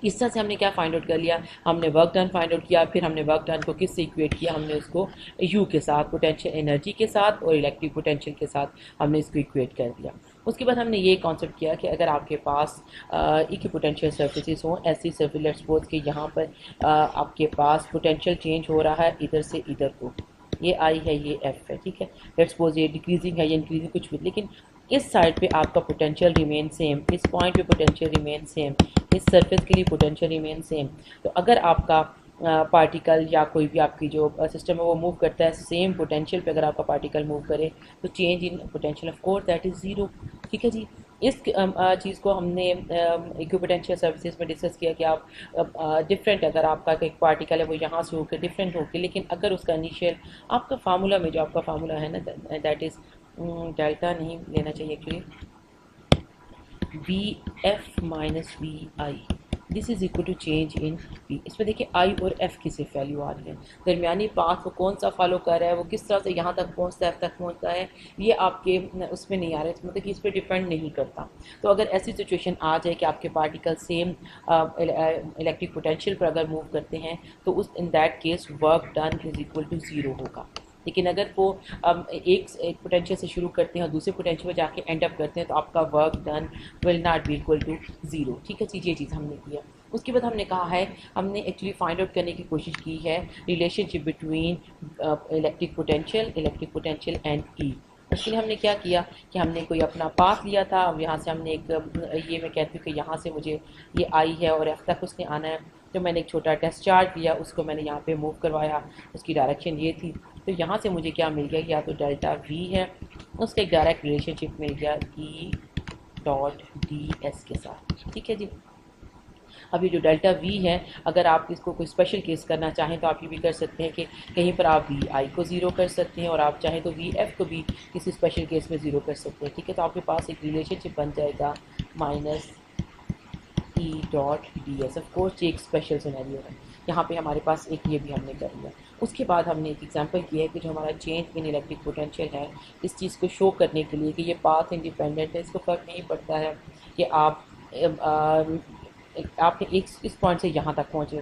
इस तरह से हमने क्या फाइंड आउट कर लिया, हमने वर्क डन फाइंड आउट किया। फिर हमने वर्क डन को किससे इक्वेट किया, हमने उसको U के साथ, पोटेंशियल एनर्जी के साथ और इलेक्ट्रिक पोटेंशियल के साथ हमने इसको इक्वेट कर दिया। उसके बाद हमने ये कॉन्सेप्ट किया कि अगर आपके पास इक्विपोटेंशियल सर्फेसिस हों, ऐसी सर्फेस, लेट्स सपोज कि यहाँ पर आपके पास पोटेंशियल चेंज हो रहा है इधर से इधर को, ये आई है, ये एफ है, ठीक है। लेट्स सपोज ये डिक्रीजिंग है, ये इंक्रीजिंग, कुछ भी, लेकिन इस साइड पे आपका पोटेंशियल रिमेन सेम, इस पॉइंट पे पोटेंशियल रिमेन सेम, इस सरफेस के लिए पोटेंशियल रिमेन सेम। तो अगर आपका पार्टिकल या कोई भी आपकी जो सिस्टम है वो मूव करता है सेम पोटेंशियल पे, अगर आपका पार्टिकल मूव करे तो change in potential of course that is zero, ठीक है जी। इस चीज़ को हमने इक्विपोटेंशियल सर्विसेज में डिस्कस किया कि आप डिफरेंट, अगर आपका एक पार्टिकल है वो यहाँ से होकर डिफरेंट होकर, लेकिन अगर उसका इनिशियल आपका फार्मूला में जो आपका फार्मूला है ना, दैट इज़ डेल्टा नहीं लेना चाहिए actually, V F minus V I, this is equal to change in P. इसमें देखिए आई और एफ की सिर्फ वैल्यू आ रही है, दरमियानी पाथ वो कौन सा फॉलो कर रहा है, वो किस तरह से यहाँ तक पहुँचता है, एफ तक पहुँचता है, ये आपके उसमें नहीं आ रहा है, मतलब कि इस पर डिपेंड नहीं करता। तो अगर ऐसी सिचुएशन आ जाए कि आपके पार्टिकल सेम इलेक्ट्रिक पोटेंशियल पर अगर मूव करते हैं तो उस in that case work done is equal to zero होगा। लेकिन अगर वो एक पोटेंशियल से शुरू करते हैं और दूसरे पोटेंशियल में जाके एंड अप करते हैं तो आपका work done will not be equal to zero, ठीक है चीज़, ये चीज़ हमने किया। उसके बाद हमने कहा है, हमने एक्चुअली फाइंड आउट करने की कोशिश की है relationship between electric potential and E. उसके लिए हमने क्या किया कि हमने कोई अपना पाथ लिया था, अब यहाँ से हमने एक ये मैं कहती हूँ कि यहाँ से मुझे ये आई है और एफ तक उसने आना है, तो मैंने एक छोटा टेस्ट चार्ज लिया, उसको मैंने यहाँ पे मूव करवाया, उसकी डायरेक्शन ये थी। तो यहाँ से मुझे क्या मिल गया, या तो डेल्टा वी है, उसका एक डायरेक्ट रिलेशनशिप मिल गया ई डॉट डी एस के साथ, ठीक है जी। अभी जो डेल्टा वी है, अगर आप इसको कोई स्पेशल केस करना चाहें तो आप ये भी कर सकते हैं कि कहीं पर आप वी आई को ज़ीरो कर सकते हैं और आप चाहें तो वी एफ को भी किसी स्पेशल केस में ज़ीरो कर सकते हैं, ठीक है। तो आपके पास एक रिलेशनशिप बन जाएगा minus E dot D S. Of course ये एक स्पेशल सिनेरियो है, यहाँ पे हमारे पास एक ये भी हमने कर लिया। उसके बाद हमने एक एग्जांपल किया है कि जो हमारा चेंज इन इलेक्ट्रिक पोटेंशियल है, इस चीज़ को शो करने के लिए कि ये पाथ इंडिपेंडेंट है, इसको फ़र्क नहीं पड़ता है कि आपने एक इस पॉइंट से यहाँ तक पहुँचे,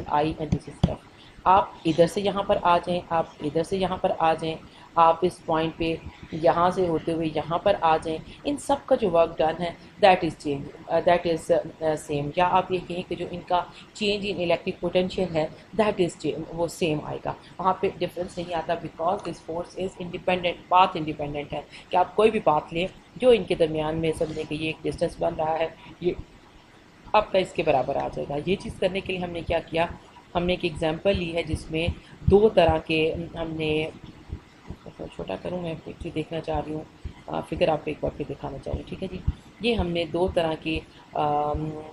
आई एंड दिस इज एफ, आप इधर से यहाँ पर आ जाएं, आप इधर से यहाँ पर आ जाएं, आप इस पॉइंट पे यहाँ से होते हुए यहाँ पर आ जाएं, इन सब का जो वर्क डन है that is change, that is same. या आप ये कहें कि जो इनका चेंज इन इलेक्ट्रिक पोटेंशियल है दैट इज़ वो सेम आएगा, वहाँ पे डिफरेंस नहीं आता, because this force is independent, path independent है कि आप कोई भी पाथ लें जो इनके दरमियान में समझने के ये एक डिस्टेंस बन रहा है, ये आपका इसके बराबर आ जाएगा। ये चीज़ करने के लिए हमने क्या किया, हमने एक एग्जांपल ली है जिसमें दो तरह के हमने, छोटा करूँ मैं, पिक्चर देखना चाह रही हूँ, फिगर आपको एक बार फिर दिखाना चाह रही हूँ, ठीक है जी। ये हमने दो तरह के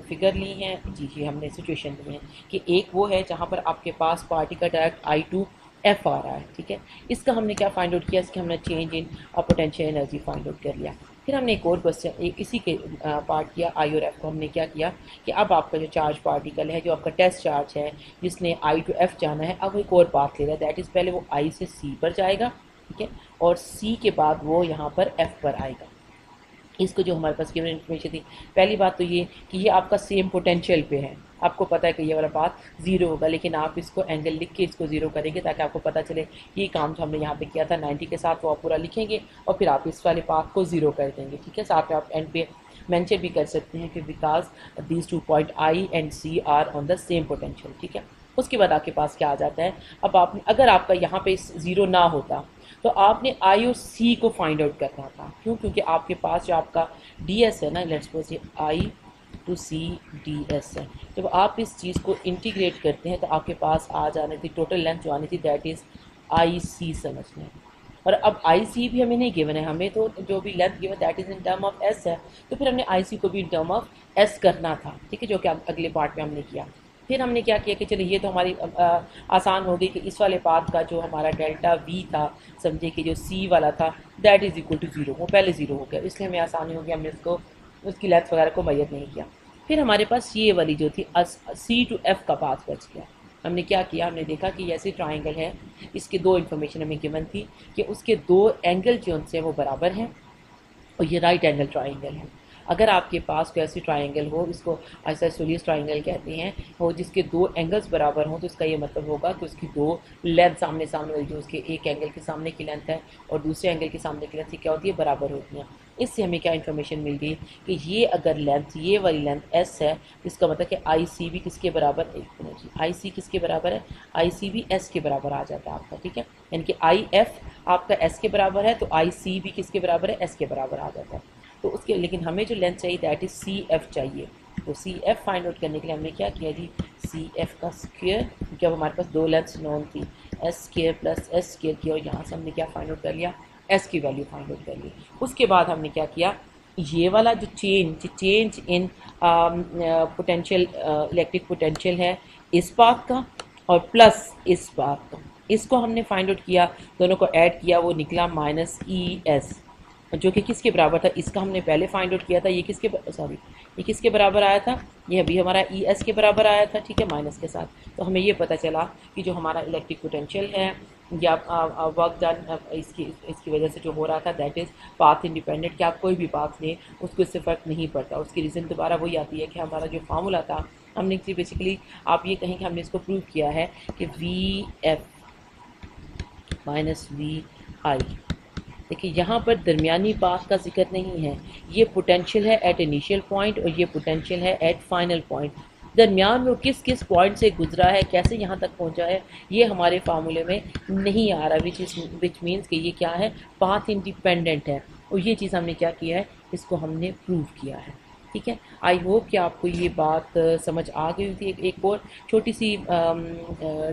फिगर ली हैं जी, हमने सिचुएशन ली है कि एक वो है जहाँ पर आपके पास पार्टी का डायरेक्ट आई टू एफ आ रहा है, ठीक है। इसका हमने क्या फाइंड आउट किया, इसका हमने change in potential energy find out कर लिया। फिर हमने एक और क्वेश्चन इसी के पार्ट किया, आई और एफ को हमने क्या किया कि अब आपका जो चार्ज पार्टिकल है, जो आपका टेस्ट चार्ज है जिसने आई टू एफ जाना है, अब एक और पाथ ले रहा है, दैट इज़ पहले वो आई से सी पर जाएगा, ठीक है, और सी के बाद वो यहाँ पर एफ पर आएगा। इसको जो हमारे पास गिवन इन्फॉर्मेशन थी, पहली बात तो ये कि ये आपका सेम पोटेंशियल पे है, आपको पता है कि ये वाला पाथ जीरो होगा, लेकिन आप इसको एंगल लिख के इसको जीरो करेंगे ताकि आपको पता चले कि ये काम जो हमने यहाँ पे किया था 90 के साथ वो आप पूरा लिखेंगे और फिर आप इस वाले पाथ को जीरो कर देंगे, ठीक है। साथ में आप एंड पे मेंशन भी कर सकते हैं कि because these two point I and C are on the same potential, ठीक है। उसके बाद आपके पास क्या आ जाता है, अब आपने अगर आपका यहाँ पे ज़ीरो ना होता तो आपने आई और सी को फाइंड आउट करना था, क्यों, क्योंकि आपके पास जो आपका डी एस है ना, लेट्स सपोज ये आई टू सी डी एस है, जब आप इस चीज़ को इंटीग्रेट करते हैं तो आपके पास आ जानी थी टोटल लेंथ जो आनी थी दैट इज़ आई सी समझ लें। और अब आई सी भी हमें नहीं गिवन है, हमें तो जो भी length given that is in term of S है, तो फिर हमने आई सी को भी इन टर्म ऑफ एस करना था, ठीक है, जो कि अगले पार्ट में हमने किया। फिर हमने क्या किया कि चलिए ये तो हमारी आसान हो गई कि इस वाले पाथ का जो हमारा डेल्टा वी था, समझे कि जो सी वाला था that is equal to zero, वो पहले ज़ीरो हो गया, इसलिए हमें आसानी हो गई, हमने उसको उसकी लेंथ वगैरह को मैयर नहीं किया। फिर हमारे पास ये वाली जो थी सी टू एफ का पाथ बच गया। हमने क्या किया, हमने देखा कि ऐसे ट्राइंगल है, इसके दो इन्फॉर्मेशन हमें गिवन थी कि उसके दो एंगल जो उनसे वो बराबर हैं और ये राइट एंगल ट्राइंगल है। अगर आपके पास कोई ऐसी ट्राइंगल हो, इसको आइसोसेलेस ट्राइंगल कहते हैं, हो जिसके दो एंगल्स बराबर हों, तो इसका ये मतलब होगा कि उसकी दो लेंथ सामने सामने वाली, जो उसके एक एंगल के सामने की लेंथ है और दूसरे एंगल के सामने की लेंथ क्या होती है, बराबर होती हैं। इससे हमें क्या इन्फॉर्मेशन मिल गई कि ये अगर लेंथ, ये वाली लेंथ एस है, इसका मतलब कि आई सी भी किसके बराबर, एक मिनट जी, आई सी किसके बराबर है, आई सी भी एस के बराबर आ जाता है आपका, ठीक है। यानी कि आई एफ आपका एस के बराबर है तो आई सी भी किसके बराबर है, एस के बराबर आ जाता है। तो उसके लेकिन हमें जो लेंथ चाहिए दैट इज़ सी एफ चाहिए, तो सी एफ फाइंड आउट करने के लिए हमने क्या किया जी, सी एफ का स्क्वायर, क्योंकि अब हमारे पास दो लेंथ्स नॉन थी, S square plus S square की, और यहाँ से हमने क्या फाइंड आउट कर लिया, एस की वैल्यू फाइंड आउट कर ली। उसके बाद हमने क्या किया, ये वाला जो change in potential, electric potential है इस पाथ का और प्लस इस पाथ का, इसको हमने फाइंड आउट किया, दोनों को ऐड किया, वो निकला माइनस ई एस, जो कि किसके बराबर था, इसका हमने पहले फाइंड आउट किया था, ये किसके ये किसके बराबर आया था, ये अभी हमारा ई एस के बराबर आया था, ठीक है, माइनस के साथ। तो हमें ये पता चला कि जो हमारा इलेक्ट्रिक पोटेंशियल है या वर्क डन इसकी वजह से जो हो रहा था दैट इज़ पाथ इंडिपेंडेंट, कि आप कोई भी पाथ लें उसको इससे फ़र्क नहीं पड़ता। उसकी रीज़न दोबारा वही आती है कि हमारा जो फार्मूला था, हमने बेसिकली आप ये कहें कि हमने इसको प्रूव किया है कि वी एफ माइनस वी आई, देखिए यहाँ पर दरमियानी पाथ का जिक्र नहीं है, ये पोटेंशियल है एट इनिशियल पॉइंट और ये पोटेंशियल है एट फाइनल पॉइंट। दरमियान में किस किस पॉइंट से गुजरा है, कैसे यहाँ तक पहुँचा है, ये हमारे फार्मूले में नहीं आ रहा, विच मीन्स कि ये क्या है, पाथ इंडिपेंडेंट है। और ये चीज़ हमने क्या किया है, इसको हमने प्रूव किया है, ठीक है। आई होप कि आपको ये बात समझ आ गई थी। एक और छोटी सी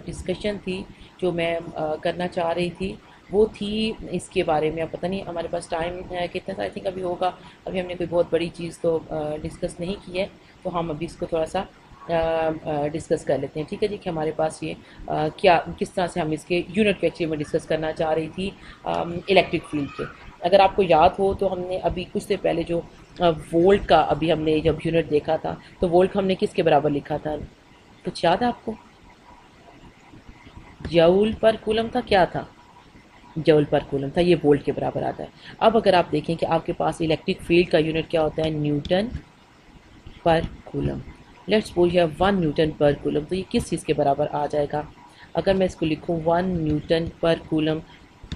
डिस्कशन थी जो मैं करना चाह रही थी, वो थी इसके बारे में, अब पता नहीं हमारे पास टाइम कितना था, आई थिंक अभी होगा, अभी हमने कोई बहुत बड़ी चीज़ तो डिस्कस नहीं की है, तो हम अभी इसको थोड़ा सा डिस्कस कर लेते हैं, ठीक है जी, कि हमारे पास ये क्या किस तरह से हम इसके यूनिट के एक्चुअली में डिस्कस करना चाह रही थी इलेक्ट्रिक फील्ड के। अगर आपको याद हो तो हमने अभी कुछ देर पहले जो वोल्ट का अभी हमने जब यूनिट देखा था, तो वोल्ट हमने किसके बराबर लिखा था, कुछ याद है आपको, जूल पर कूलम था, क्या था, जूल पर कूलम था, ये वोल्ट के बराबर आता है। अब अगर आप देखें कि आपके पास इलेक्ट्रिक फील्ड का यूनिट क्या होता है, Newton per coulomb, let's suppose यह 1 न्यूटन पर कूलम, तो ये किस चीज़ के बराबर आ जाएगा, अगर मैं इसको लिखूँ 1 न्यूटन पर कूलम,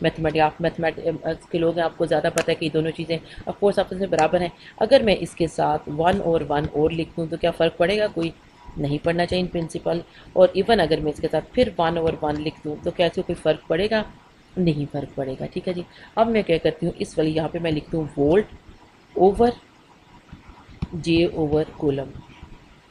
मैथमेटिक्स के लोग हैं, आपको ज़्यादा पता है कि दोनों चीज़ें ऑफकोर्स आपस में बराबर हैं। अगर मैं इसके साथ 1 और लिख दूँ तो क्या फ़र्क पड़ेगा, कोई नहीं पड़ना चाहिए इन प्रिंसिपल। और इवन अगर मैं इसके साथ फिर 1/1 लिख दूँ तो क्या इसको कोई फ़र्क पड़ेगा, नहीं फ़र्क पड़ेगा, ठीक है जी। अब मैं क्या करती हूँ, इस वाली यहाँ पे मैं लिख दूँ वोल्ट ओवर जे ओवर कूलम,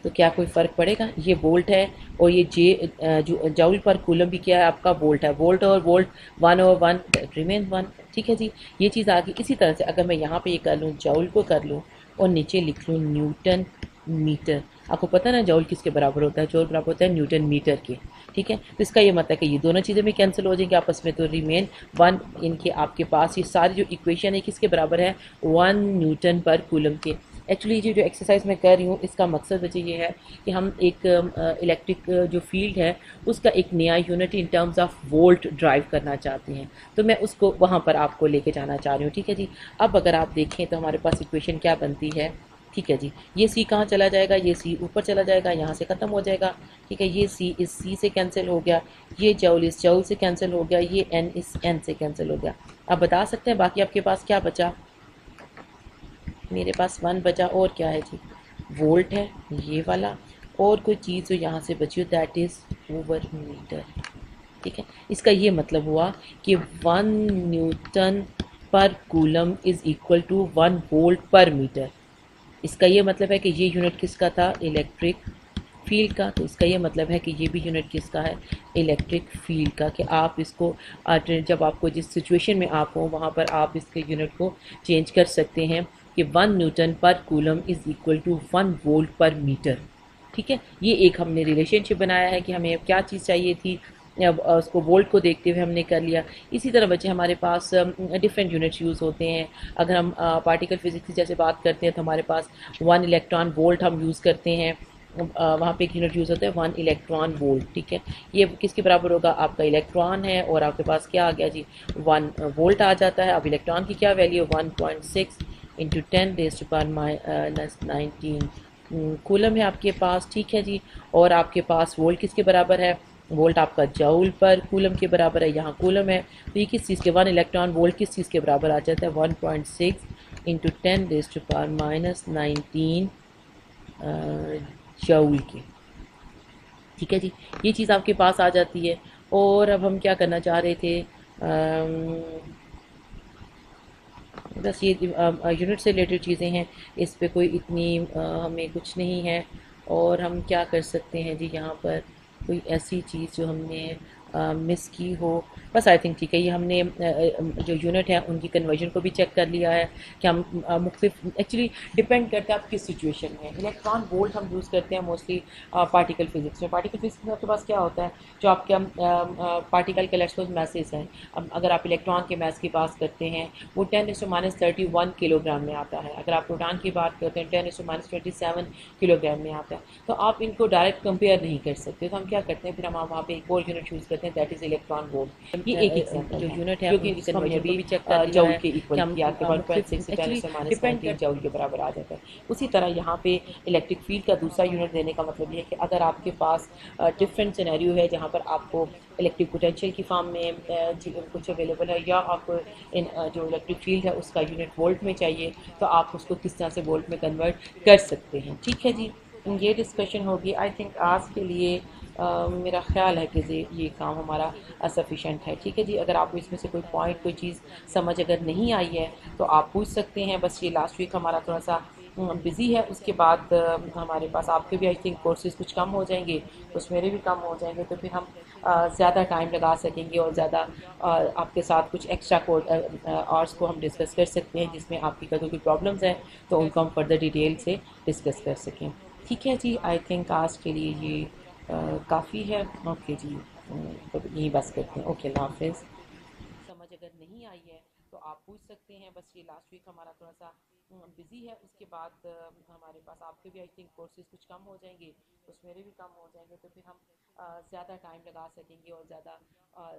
तो क्या कोई फ़र्क पड़ेगा, ये वोल्ट है और ये जे जो जूल पर कूलम भी क्या है आपका वोल्ट है, वोल्ट और वोल्ट 1/1 रिमेन 1, ठीक है जी, ये चीज़ आ गई। इसी तरह से अगर मैं यहाँ पे ये कर लूँ, जूल को कर लूँ और नीचे लिख लो न्यूटन मीटर। आपको पता है ना जॉल किसके बराबर होता है, जॉल बराबर होता है न्यूटन मीटर के। ठीक है, तो इसका ये मतलब है कि ये दोनों चीज़ें भी कैंसिल हो जाएंगी आपस में, तो रिमेन वन। इनके आपके पास ये सारी जो इक्वेशन है किसके बराबर है, 1 न्यूटन पर कूलम के। एक्चुअली ये जो एक्सरसाइज मैं कर रही हूँ इसका मकसद वजह ये है कि हम एक इलेक्ट्रिक जो फील्ड है उसका एक नया unit in terms of volt drive करना चाहते हैं, तो मैं उसको वहाँ पर आपको लेके जाना चाह रही हूँ। ठीक है जी, अब अगर आप देखें तो हमारे पास इक्वेशन क्या बनती है। ठीक है जी, ये सी कहाँ चला जाएगा, ये सी ऊपर चला जाएगा, यहाँ से ख़त्म हो जाएगा। ठीक है, ये सी इस सी से कैंसिल हो गया, ये जौल इस जौल से कैंसिल हो गया, ये एन इस एन से कैंसिल हो गया। आप बता सकते हैं बाकी आपके पास क्या बचा। मेरे पास 1 बचा, और क्या है जी, वोल्ट है ये वाला, और कोई चीज़ जो यहाँ से बची हो दैट इज़ ओवर मीटर। ठीक है, इसका ये मतलब हुआ कि 1 newton per coulomb is equal to 1 volt per metre. इसका ये मतलब है कि ये यूनिट किसका था, इलेक्ट्रिक फील्ड का। तो इसका ये मतलब है कि ये भी यूनिट किसका है, इलेक्ट्रिक फील्ड का। कि आप इसको जब आपको जिस सिचुएशन में आप हो वहाँ पर आप इसके यूनिट को चेंज कर सकते हैं कि 1 newton per coulomb is equal to 1 volt per metre. ठीक है, ये एक हमने रिलेशनशिप बनाया है कि हमें क्या चीज़ चाहिए थी, अब उसको वोल्ट को देखते हुए हमने कर लिया। इसी तरह बच्चे हमारे पास डिफरेंट यूनिट्स यूज़ होते हैं। अगर हम पार्टिकल फिजिक्स की जैसे बात करते हैं तो हमारे पास 1 इलेक्ट्रॉन वोल्ट हम यूज़ करते हैं। वहाँ पे एक यूनिट यूज़ होता है 1 इलेक्ट्रॉन वोल्ट। ठीक है, ये किसके बराबर होगा, आपका इलेक्ट्रॉन है और आपके पास क्या आ गया जी, 1 वोल्ट आ जाता है। अब इलेक्ट्रॉन की क्या वैल्यू, 1.6 इंटू 10⁻⁹ कूलम है आपके पास। ठीक है जी, और आपके पास वोल्ट किसके बराबर है, वोल्ट आपका जूल पर कूलम के बराबर है, यहाँ कूलम है। तो ये किस चीज़ के, 1 इलेक्ट्रॉन वोल्ट किस चीज़ के बराबर आ जाता है, 1.6 इंटू 10⁻⁹ जूल के। ठीक है जी, ये चीज़ आपके पास आ जाती है। और अब हम क्या करना चाह रहे थे, बस ये यूनिट से रिलेटेड चीज़ें हैं, इस पे कोई इतनी हमें कुछ नहीं है। और हम क्या कर सकते हैं जी, यहाँ पर कोई ऐसी चीज़ जो हमने मिस की हो, बस आई थिंक ठीक है। ये हमने जो यूनिट है उनकी कन्वर्जन को भी चेक कर लिया है कि हम मुख्तलिफ, एक्चुअली डिपेंड करता है आप किस सिचुएशन में। इलेक्ट्रॉन वोल्ट हम यूज़ करते हैं मोस्टली पार्टिकल फिजिक्स में। पार्टिकल फिजिक्स में आपके पास क्या होता है, जो आपके पार्टिकल के इलेक्ट्रॉन मैसेज हैं। अब अगर आप इलेक्ट्रॉन के मैस की बात करते हैं वो 10⁻31 किलोग्राम में आता है। अगर आप प्रोटॉन की बात करते हैं 10⁻27 किलोग्राम में आता है। तो आप इनको डायरेक्ट कंपेयर नहीं कर सकते, तो हम क्या करते हैं, फिर हम वहाँ पे एक और यूनिट यूज़ करते हैं दैट इज़ इलेक्ट्रॉन वोल्ट। ये एक एग्जांपल जो यूनिट है उनकी कन्वर्जन भी चेक कर लिया है कि हम 1.6 से 10⁻⁻19 जूल के बराबर आ जाता है। उसी तरह यहाँ पे इलेक्ट्रिक फील्ड का दूसरा यूनिट देने का मतलब ये है कि अगर आपके पास डिफरेंट सिनेरियो है जहाँ पर आपको इलेक्ट्रिक पोटेंशियल की फॉर्म में कुछ अवेलेबल है, या आपको इन जो इलेक्ट्रिक फील्ड है उसका यूनिट वोल्ट में चाहिए, तो आप उसको किस तरह से वोल्ट में कन्वर्ट कर सकते हैं। ठीक है जी, ये डिस्कशन होगी। आई थिंक आज के लिए मेरा ख्याल है कि ये काम हमारा सफिशेंट है। ठीक है जी, अगर आपको इसमें से कोई पॉइंट कोई चीज़ समझ अगर नहीं आई है तो आप पूछ सकते हैं। बस ये लास्ट वीक हमारा थोड़ा सा बिज़ी है, उसके बाद हमारे पास आपके भी आई थिंक कोर्सेज कुछ कम हो जाएंगे, कुछ मेरे भी कम हो जाएंगे, तो फिर हम ज़्यादा टाइम लगा सकेंगे और ज़्यादा आपके साथ कुछ एक्स्ट्रा कोड आर्ट्स को हम डिस्कस कर सकते हैं जिसमें आपकी कभी कोई प्रॉब्लम्स हैं तो उनको हम फर्दर डिटेल से डिस्कस कर सकें। ठीक है जी, आई थिंक आज के लिए ये काफ़ी है। ओके जी, तो यही बस करते हैं। ओके, अल्लाह हाफिज़। समझ अगर नहीं आई है तो आप पूछ सकते हैं। बस ये लास्ट वीक हमारा थोड़ा सा बिज़ी है, उसके बाद हमारे पास आपके भी आई थिंक कोर्सेज कुछ कम हो जाएंगे, कुछ मेरे भी कम हो जाएंगे, तो फिर हम ज़्यादा टाइम लगा सकेंगे और ज़्यादा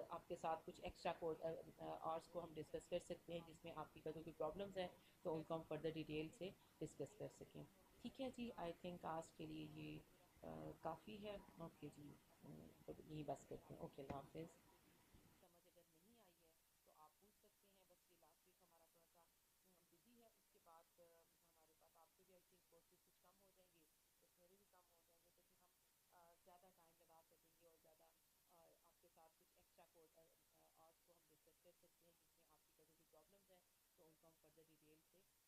आपके साथ कुछ एक्स्ट्रा कोड आर्ट्स को हम डिस्कस कर सकते हैं जिसमें आपकी कभी कोई प्रॉब्लम्स हैं तो उनको हम फर्दर डिटेल से डिस्कस कर सकें। ठीक है जी, आई थिंक आज के लिए ये काफ़ी है। ओके जी, तो यही बस करते हैं। ओके, अल्लाह हाफिज़। समझ अगर नहीं आई है तो आप पूछ सकते हैं। बस ये लास्ट वीक हमारा थोड़ा सा बिज़ी है, उसके बाद हमारे पास आपके भी आई थिंक कोर्सेज कुछ कम हो जाएंगे, कुछ मेरे भी कम हो जाएंगे, तो फिर हम ज़्यादा टाइम लगा सकेंगे और ज़्यादा आपके साथ कुछ एक्स्ट्रा कोड आर्ट्स को हम डिस्कस कर सकते हैं जिसमें आपकी कभी कोई प्रॉब्लम्स हैं तो उनको हम फर्दर डिटेल से